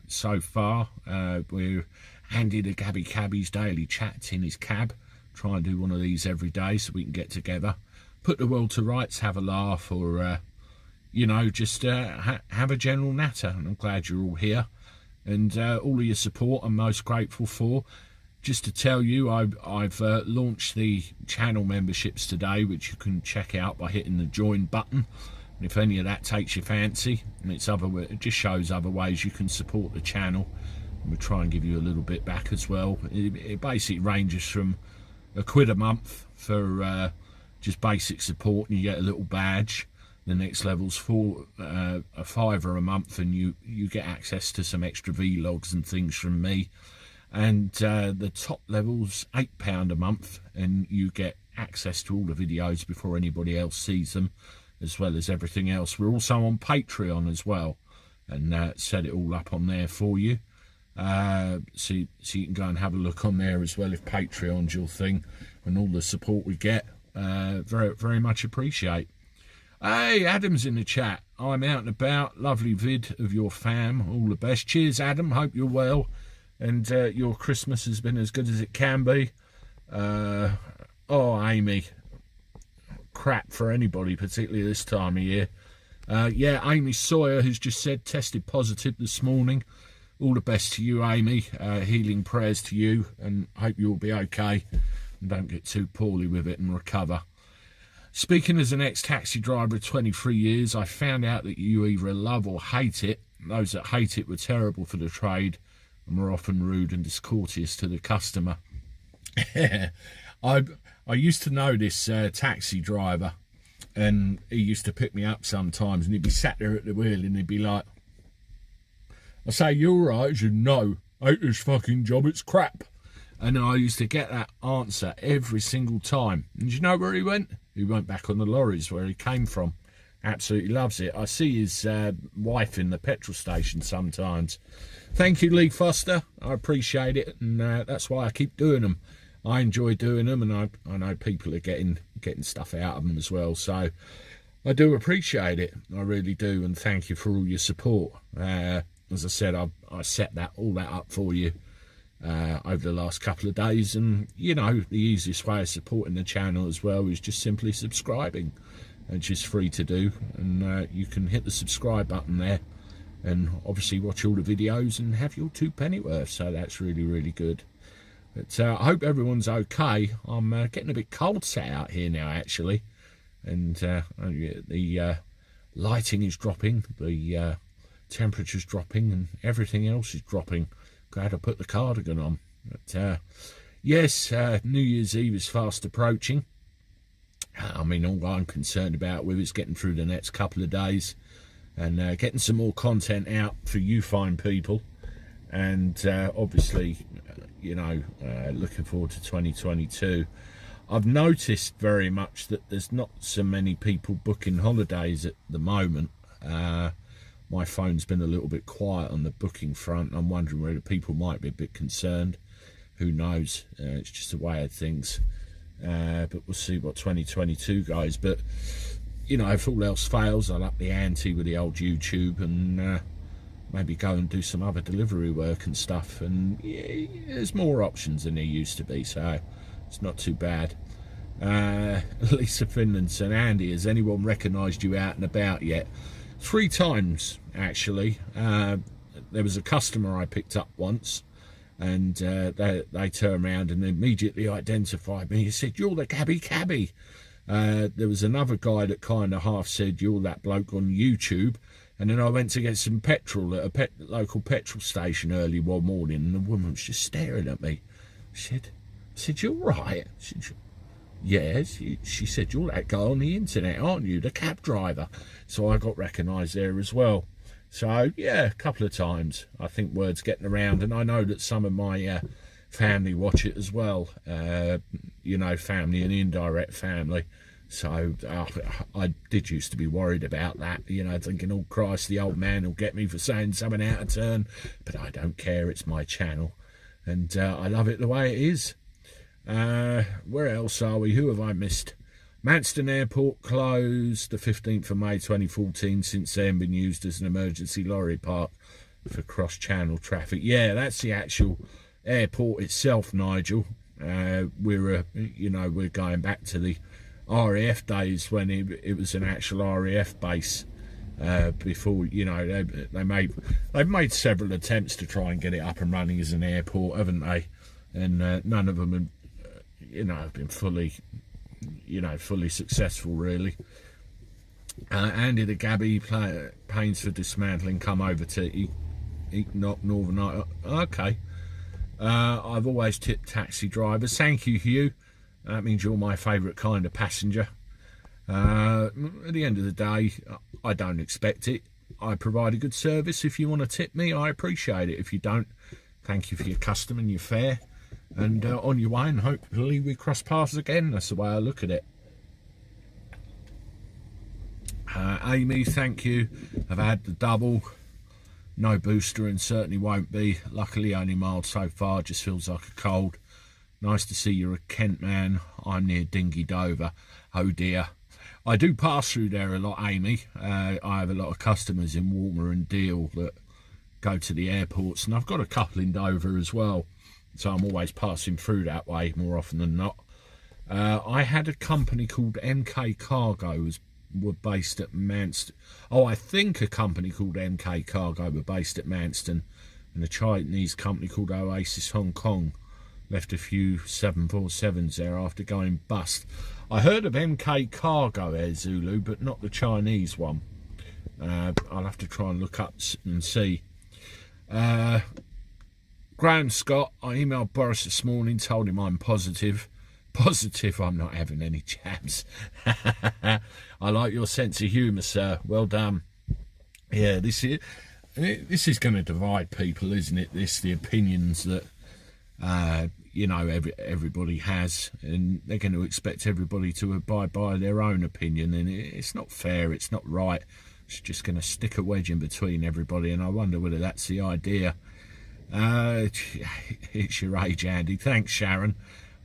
so far. We're Andy the Gabby Cabby's daily chat in his cab. Try and do one of these every day so we can get together, put the world to rights, have a laugh, or you know, just have a general natter. And I'm glad you're all here, and all of your support I'm most grateful for. Just to tell you, I've launched the channel memberships today, which you can check out by hitting the join button. And if any of that takes your fancy, and it just shows other ways you can support the channel, and we'll try and give you a little bit back as well. It basically ranges from £1 a month for just basic support, and you get a little badge, The next level's a £5 a month, and you get access to some extra vlogs and things from me. And the top level's £8 a month, and you get access to all the videos before anybody else sees them, as well as everything else. We're also on Patreon as well, and set it all up on there for you. So you can go and have a look on there as well if Patreon's your thing, and all the support we get, very, very much appreciate. Hey, Adam's in the chat. I'm out and about. Lovely vid of your fam. All the best. Cheers, Adam. Hope you're well, and your Christmas has been as good as it can be. Oh, Amy, crap for anybody, particularly this time of year. Yeah, Amy Sawyer, who's just said tested positive this morning. All the best to you, Amy. Healing prayers to you, and hope you'll be okay and don't get too poorly with it and recover. Speaking as an ex-taxi driver of 23 years, I found out that you either love or hate it. Those that hate it were terrible for the trade and were often rude and discourteous to the customer. I used to know this taxi driver, and he used to pick me up sometimes, and he'd be sat there at the wheel and he'd be like, I say, you all right? He said, no, hate this fucking job, it's crap. And I used to get that answer every single time. And do you know where he went? He went back on the lorries where he came from. Absolutely loves it. I see his wife in the petrol station sometimes. Thank you, Lee Foster. I appreciate it, and that's why I keep doing them. I enjoy doing them, and I know people are getting stuff out of them as well. So I do appreciate it. I really do, and thank you for all your support. As I said, I set all that up for you over the last couple of days, and you know, the easiest way of supporting the channel as well is just simply subscribing, which is free to do, and you can hit the subscribe button there and obviously watch all the videos and have your 2 pennyworth, so that's really, really good. But I hope everyone's okay. I'm getting a bit cold set out here now, actually, and the lighting is dropping, the temperature's dropping, and everything else is dropping. Glad I put the cardigan on. But yes, New Year's Eve is fast approaching. I mean, all I'm concerned about with is getting through the next couple of days and getting some more content out for you fine people, and obviously, you know, looking forward to 2022. I've noticed very much that there's not so many people booking holidays at the moment. My phone's been a little bit quiet on the booking front. I'm wondering whether people might be a bit concerned. Who knows? It's just a way of things. But we'll see what 2022 goes. But, you know, if all else fails, I'll up the ante with the old YouTube and maybe go and do some other delivery work and stuff. And yeah, there's more options than there used to be, so it's not too bad. Lisa Finland said, Andy, has anyone recognised you out and about yet? 3 times, actually. There was a customer I picked up once, and they turned around and immediately identified me. He said, you're the Gabby Cabby. There was another guy that kind of half said, you're that bloke on YouTube. And then I went to get some petrol at a local petrol station early one morning, and the woman was just staring at me. I said, you're right. She said, yes, she said, you're that guy on the internet, aren't you, the cab driver? So I got recognised there as well. So yeah, a couple of times. I think word's getting around, and I know that some of my family watch it as well. You know, family and indirect family. So I did used to be worried about that, you know, thinking, oh Christ, the old man will get me for saying something out of turn. But I don't care, it's my channel, and I love it the way it is. Where else are we? Who have I missed? Manston Airport closed the 15th of May 2014, since then been used as an emergency lorry park for cross-channel traffic. Yeah, that's the actual airport itself, Nigel. We're going back to the RAF days when it was an actual RAF base. Before, you know, they've made several attempts to try and get it up and running as an airport, haven't they? And none of them have been fully successful, really. Andy the Gabby pains for dismantling come over to Northern Ireland. Okay. I've always tipped taxi drivers. Thank you, Hugh. That means you're my favourite kind of passenger. At the end of the day, I don't expect it. I provide a good service. If you want to tip me, I appreciate it. If you don't, thank you for your custom and your fare. And on your way, and hopefully we cross paths again. That's the way I look at it. Amy, thank you. I've had the double. No booster and certainly won't be. Luckily only mild so far. Just feels like a cold. Nice to see you're a Kent man. I'm near Dingy Dover. Oh dear. I do pass through there a lot, Amy. I have a lot of customers in Walmer and Deal that go to the airports, and I've got a couple in Dover as well, so I'm always passing through that way more often than not. I had a company called MK Cargo, were based at Manston. Oh, I think a company called MK Cargo were based at Manston, and a Chinese company called Oasis Hong Kong left a few 747s there after going bust. I heard of MK Cargo Air Zulu, but not the Chinese one. I'll have to try and look up and see. Graham Scott, I emailed Boris this morning, told him I'm positive. Positive I'm not having any jabs. I like your sense of humour, sir. Well done. Yeah, this is going to divide people, isn't it? The opinions that you know, everybody has, and they're going to expect everybody to abide by their own opinion, and it's not fair, it's not right. It's just going to stick a wedge in between everybody, and I wonder whether that's the idea. It's your age, Andy. Thanks, Sharon.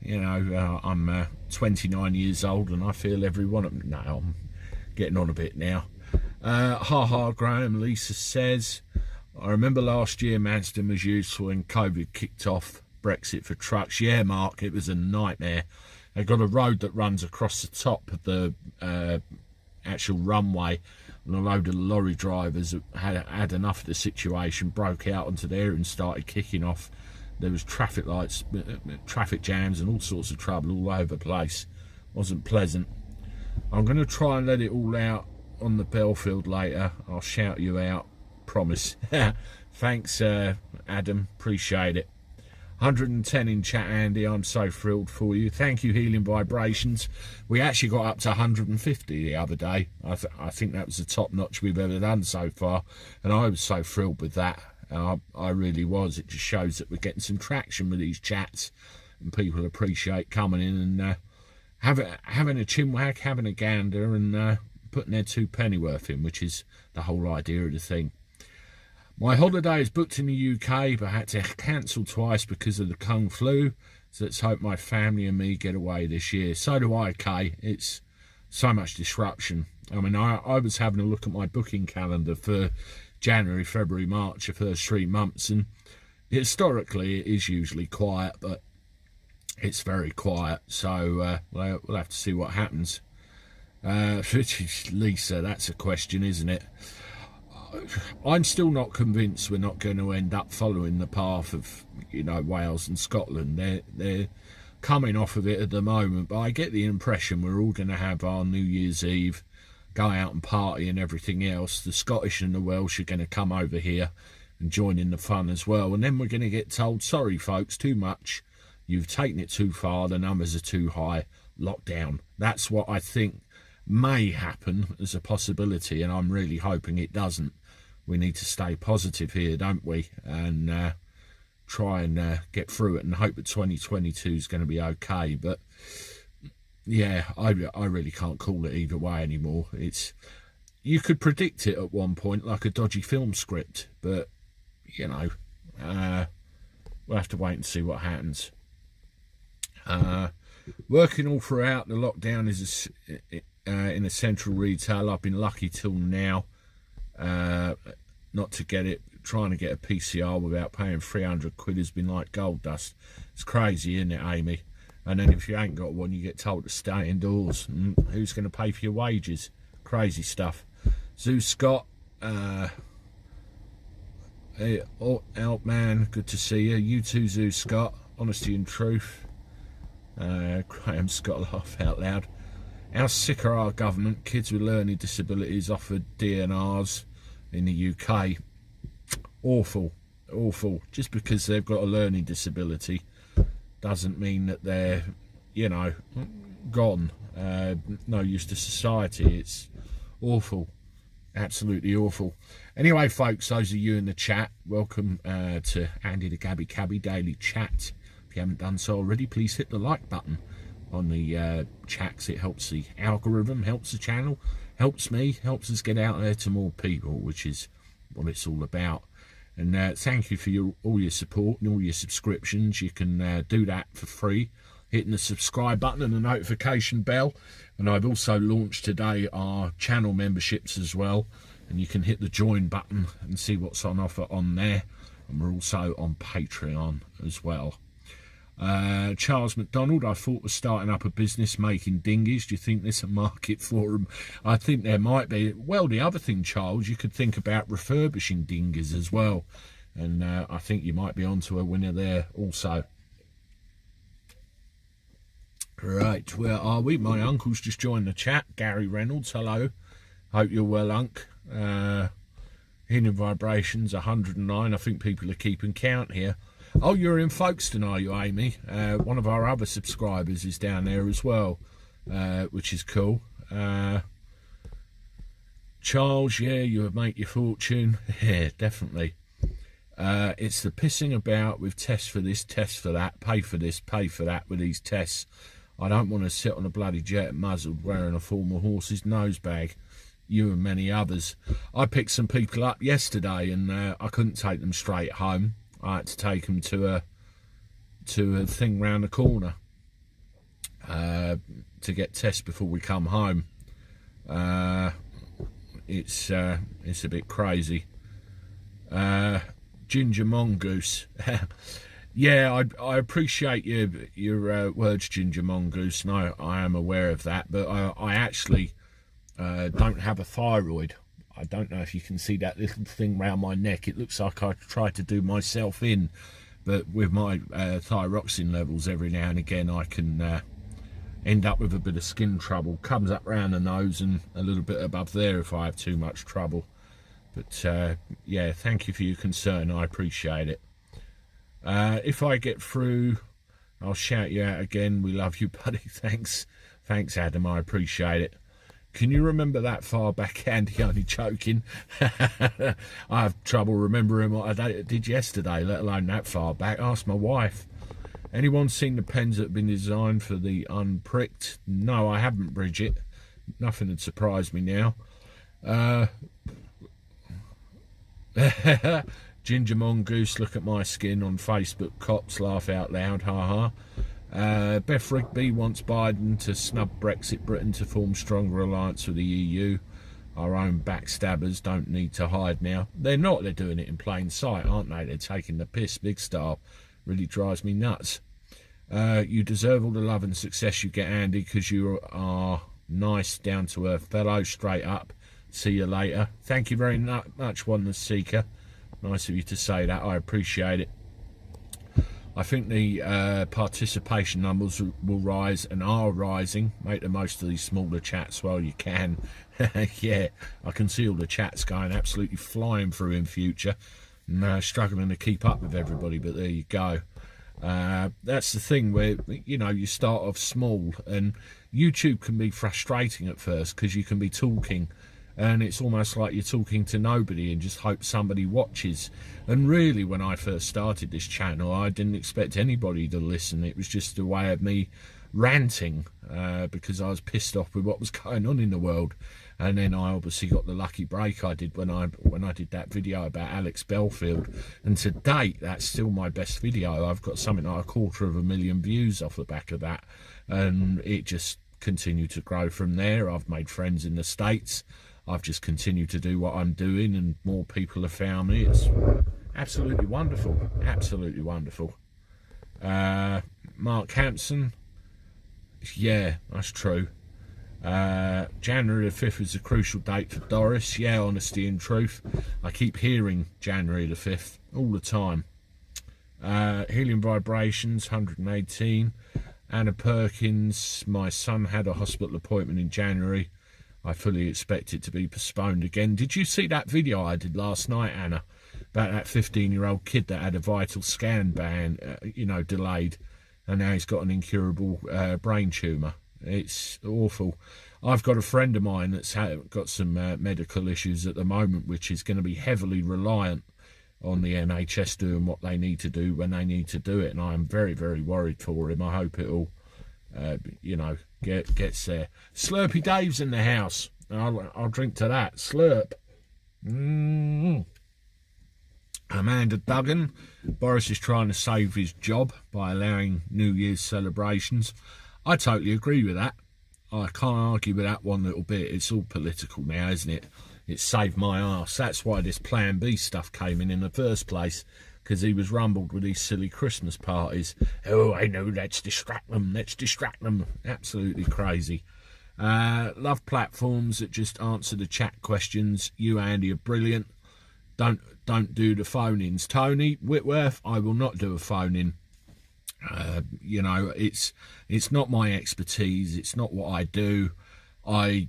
You know, I'm 29 years old, and I feel every one of them. No, I'm getting on a bit now. Graham, Lisa says, I remember last year Manston was useful when COVID kicked off. Brexit for trucks. Yeah, Mark, it was a nightmare. They got a road that runs across the top of the actual runway, and a load of lorry drivers had enough of the situation, broke out onto there and started kicking off. There was traffic lights, traffic jams and all sorts of trouble all over the place. Wasn't pleasant. I'm going to try and let it all out on the Belfield later. I'll shout you out, promise. Thanks, Adam, appreciate it. 110 in chat, Andy. I'm so thrilled for you. Thank you, Healing Vibrations. We actually got up to 150 the other day. I think that was the top notch we've ever done so far, and I was so thrilled with that. I really was. It just shows that we're getting some traction with these chats, and people appreciate coming in and having a chinwag, having a gander, and putting their 2 pennyworth in, which is the whole idea of the thing. My holiday is booked in the UK, but I had to cancel twice because of the Kung flu. So let's hope my family and me get away this year. So do I, Kay. It's so much disruption. I mean, I was having a look at my booking calendar for January, February, March, the first 3 months, and historically it is usually quiet, but it's very quiet. So we'll have to see what happens. Lisa, that's a question, isn't it? I'm still not convinced we're not going to end up following the path of, you know, Wales and Scotland. They're coming off of it at the moment, but I get the impression we're all going to have our New Year's Eve, go out and party and everything else. The Scottish and the Welsh are going to come over here and join in the fun as well, and then we're going to get told, sorry folks, too much, you've taken it too far, the numbers are too high, lockdown. That's what I think may happen as a possibility, and I'm really hoping it doesn't. We need to stay positive here, don't we, and try and get through it and hope that 2022 is going to be okay. But yeah, I really can't call it either way anymore. You could predict it at one point like a dodgy film script, but you know, we'll have to wait and see what happens. Working all throughout the lockdown is in essential retail. I've been lucky till now not to get it. Trying to get a PCR without paying 300 quid has been like gold dust. It's crazy, isn't it, Amy? And then if you ain't got one, you get told to stay indoors. And who's going to pay for your wages? Crazy stuff. Zeus Scott, hey, out man, good to see you. You too, Zeus Scott. Honesty and truth. Graham Scott, laugh out loud. How sick are our government? Kids with learning disabilities offered DNRs in the UK. Awful, awful. Just because they've got a learning disability doesn't mean that they're, you know, gone. no use to society. It's awful, absolutely awful. Anyway, folks, those of you in the chat, welcome to Andy the Gabby Cabby Daily Chat. If you haven't done so already, please hit the like button on the chats. It helps the algorithm, helps the channel, helps me, helps us get out there to more people, which is what it's all about. And thank you for all your support and all your subscriptions. You can do that for free, hitting the subscribe button and the notification bell. And I've also launched today our channel memberships as well, and you can hit the join button and see what's on offer on there. And we're also on Patreon as well. Charles McDonald, I thought was starting up a business making dinghies. Do you think there's a market for them? I think there might be. Well, the other thing, Charles, you could think about refurbishing dinghies as well, and I think you might be onto a winner there also. Right, where are we? My uncle's just joined the chat. Gary Reynolds, hello. Hope you're well, Unc. Healing vibrations 109. I think people are keeping count here. Oh, you're in Folkestone, are you, Amy? One of our other subscribers is down there as well, which is cool. Charles, yeah, you would make your fortune. Yeah, definitely. It's the pissing about with tests for this, tests for that, pay for this, pay for that with these tests. I don't want to sit on a bloody jet muzzled wearing a former horse's nose bag. You and many others. I picked some people up yesterday and I couldn't take them straight home. I had to take them to a thing round the corner to get tests before we come home. It's a bit crazy. Ginger Mongoose. Yeah, I appreciate your words, Ginger Mongoose. No, I am aware of that, but I actually don't have a thyroid. I don't know if you can see that little thing round my neck. It looks like I tried to do myself in, but with my thyroxine levels, every now and again I can end up with a bit of skin trouble. Comes up round the nose and a little bit above there if I have too much trouble. But yeah, thank you for your concern. I appreciate it. If I get through, I'll shout you out again. We love you, buddy. Thanks, Adam. I appreciate it. Can you remember that far back, Andy? Only joking. I have trouble remembering what I did yesterday, let alone that far back. Ask my wife. Anyone seen the pens that have been designed for the unpricked? No, I haven't, Bridget. Nothing would surprise me now. Ginger Mongoose, look at my skin on Facebook. Cops laugh out loud, ha ha. Beth Rigby wants Biden to snub Brexit Britain to form stronger alliance with the EU. Our own backstabbers don't need to hide now. They're not. They're doing it in plain sight, aren't they? They're taking the piss big style. Really drives me nuts. You deserve all the love and success you get, Andy, because you are nice, down to earth fellow, straight up. See you later. Thank you very much, Oneness Seeker. Nice of you to say that. I appreciate it. I think the participation numbers will rise and are rising. Make the most of these smaller chats while you can. Yeah, I can see all the chats going absolutely flying through in future. And struggling to keep up with everybody, but there you go. That's the thing where, you know, you start off small, and YouTube can be frustrating at first because you can be talking and it's almost like you're talking to nobody and just hope somebody watches. And really, when I first started this channel, I didn't expect anybody to listen. It was just a way of me ranting because I was pissed off with what was going on in the world. And then I obviously got the lucky break I did when I did that video about Alex Belfield, and to date that's still my best video. I've got something like 250,000 views off the back of that, and it just continued to grow from there. I've made friends in the States. I've just continued to do what I'm doing, and more people have found me. It's absolutely wonderful, absolutely wonderful. Mark Hampson, yeah, that's true. January the 5th is a crucial date for Doris. Yeah, honesty and truth. I keep hearing January the 5th all the time. Healing vibrations 118. Anna Perkins, my son had a hospital appointment in January. I fully expect it to be postponed again. Did you see that video I did last night, Anna, about that 15-year-old kid that had a vital scan delayed, and now he's got an incurable brain tumour? It's awful. I've got a friend of mine that's got some medical issues at the moment, which is going to be heavily reliant on the NHS doing what they need to do when they need to do it, and I'm very, very worried for him. I hope it'll, gets there. Slurpy Dave's in the house. I'll drink to that. Slurp. Amanda Duggan. Boris is trying to save his job by allowing New Year's celebrations. I totally agree with that. I can't argue with that one little bit. It's all political now, isn't it? It saved my arse. That's why this Plan B stuff came in the first place, because he was rumbled with these silly Christmas parties. Oh, I know, let's distract them. Absolutely crazy. Love platforms that just answer the chat questions. You, Andy, are brilliant. Don't do the phone-ins. Tony Whitworth, I will not do a phone-in. It's not my expertise. It's not what I do. I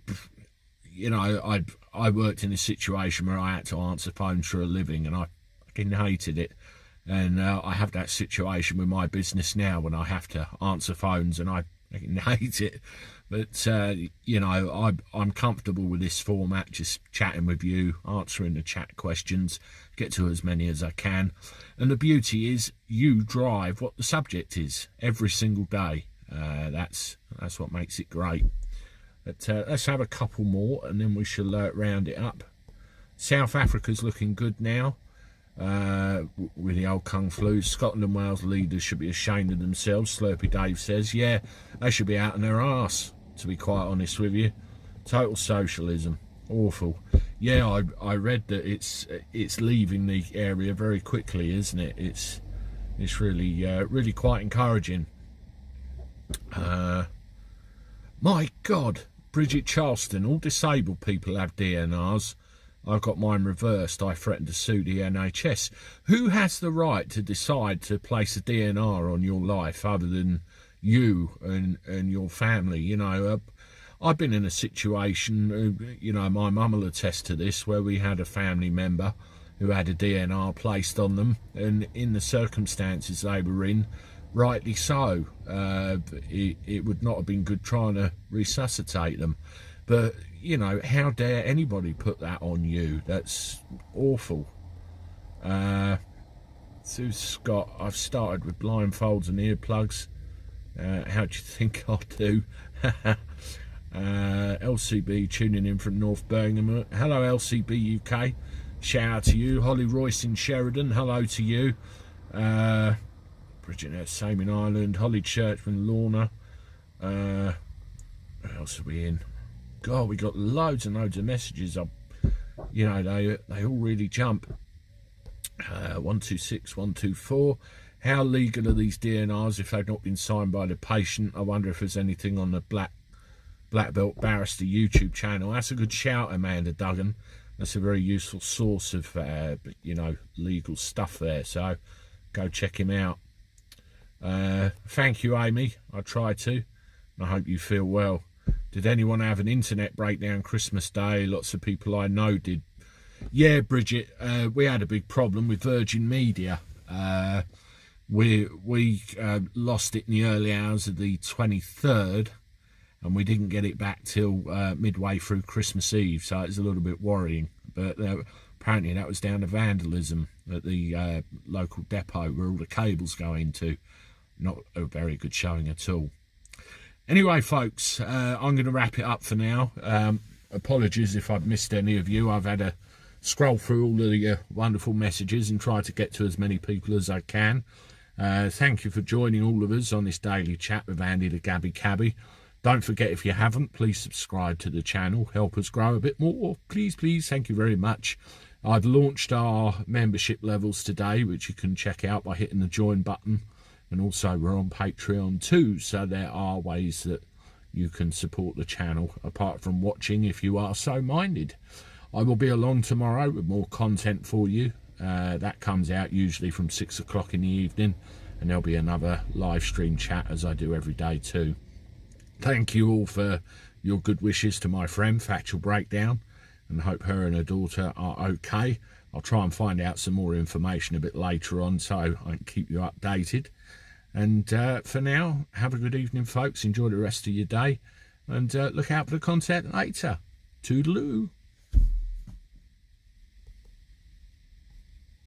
worked in a situation where I had to answer phones for a living, and I fucking hated it. And I have that situation with my business now when I have to answer phones, and I fucking hate it. But I'm comfortable with this format, just chatting with you, answering the chat questions, get to as many as I can. And the beauty is, you drive what the subject is every single day. That's what makes it great. But let's have a couple more, and then we shall round it up. South Africa's looking good now with the old Kung Flu. Scotland and Wales leaders should be ashamed of themselves, Slurpy Dave says. Yeah, they should be out on their arse, to be quite honest with you. Total socialism. Awful. Yeah, I read that it's leaving the area very quickly, isn't it? It's really quite encouraging. My God, Bridget Charleston, all disabled people have DNRs. I've got mine reversed. I threatened to sue the NHS. Who has the right to decide to place a DNR on your life other than you and your family? I've been in a situation, my mum will attest to this, where we had a family member who had a DNR placed on them, and in the circumstances they were in, rightly so, it would not have been good trying to resuscitate them. But, how dare anybody put that on you? That's awful. Sue Scott, I've started with blindfolds and earplugs. How do you think I'll do? LCB tuning in from North Birmingham. Hello, LCB UK. Shout out to you. Holly Royce in Sheridan. Hello to you. Bridget Same in Ireland. Holly Church from Lorna. Where else are we in? God, we got loads and loads of messages up. They all really jump. 126, 124. How legal are these DNRs if they've not been signed by the patient? I wonder if there's anything on the Black Belt Barrister YouTube channel. That's a good shout, Amanda Duggan. That's a very useful source of, legal stuff there. So go check him out. Thank you, Amy. I try to. And I hope you feel well. Did anyone have an internet breakdown Christmas Day? Lots of people I know did. Yeah, Bridget, we had a big problem with Virgin Media. We lost it in the early hours of the 23rd, and we didn't get it back till midway through Christmas Eve, so it's a little bit worrying. But apparently that was down to vandalism at the local depot where all the cables go into. Not a very good showing at all. Anyway, folks, I'm going to wrap it up for now. Apologies if I've missed any of you. I've had to scroll through all of the wonderful messages and try to get to as many people as I can. Thank you for joining all of us on this daily chat with Andy the Gabby Cabby. Don't forget, if you haven't, please subscribe to the channel. Help us grow a bit more. Please, thank you very much. I've launched our membership levels today, which you can check out by hitting the join button. And also we're on Patreon too, so there are ways that you can support the channel, apart from watching if you are so minded. I will be along tomorrow with more content for you. That comes out usually from 6 o'clock in the evening, and there'll be another live stream chat as I do every day too. Thank you all for your good wishes to my friend Factual Breakdown, and hope her and her daughter are okay. I'll try and find out some more information a bit later on so I can keep you updated. And for now, have a good evening, folks. Enjoy the rest of your day, and look out for the content later. Toodaloo.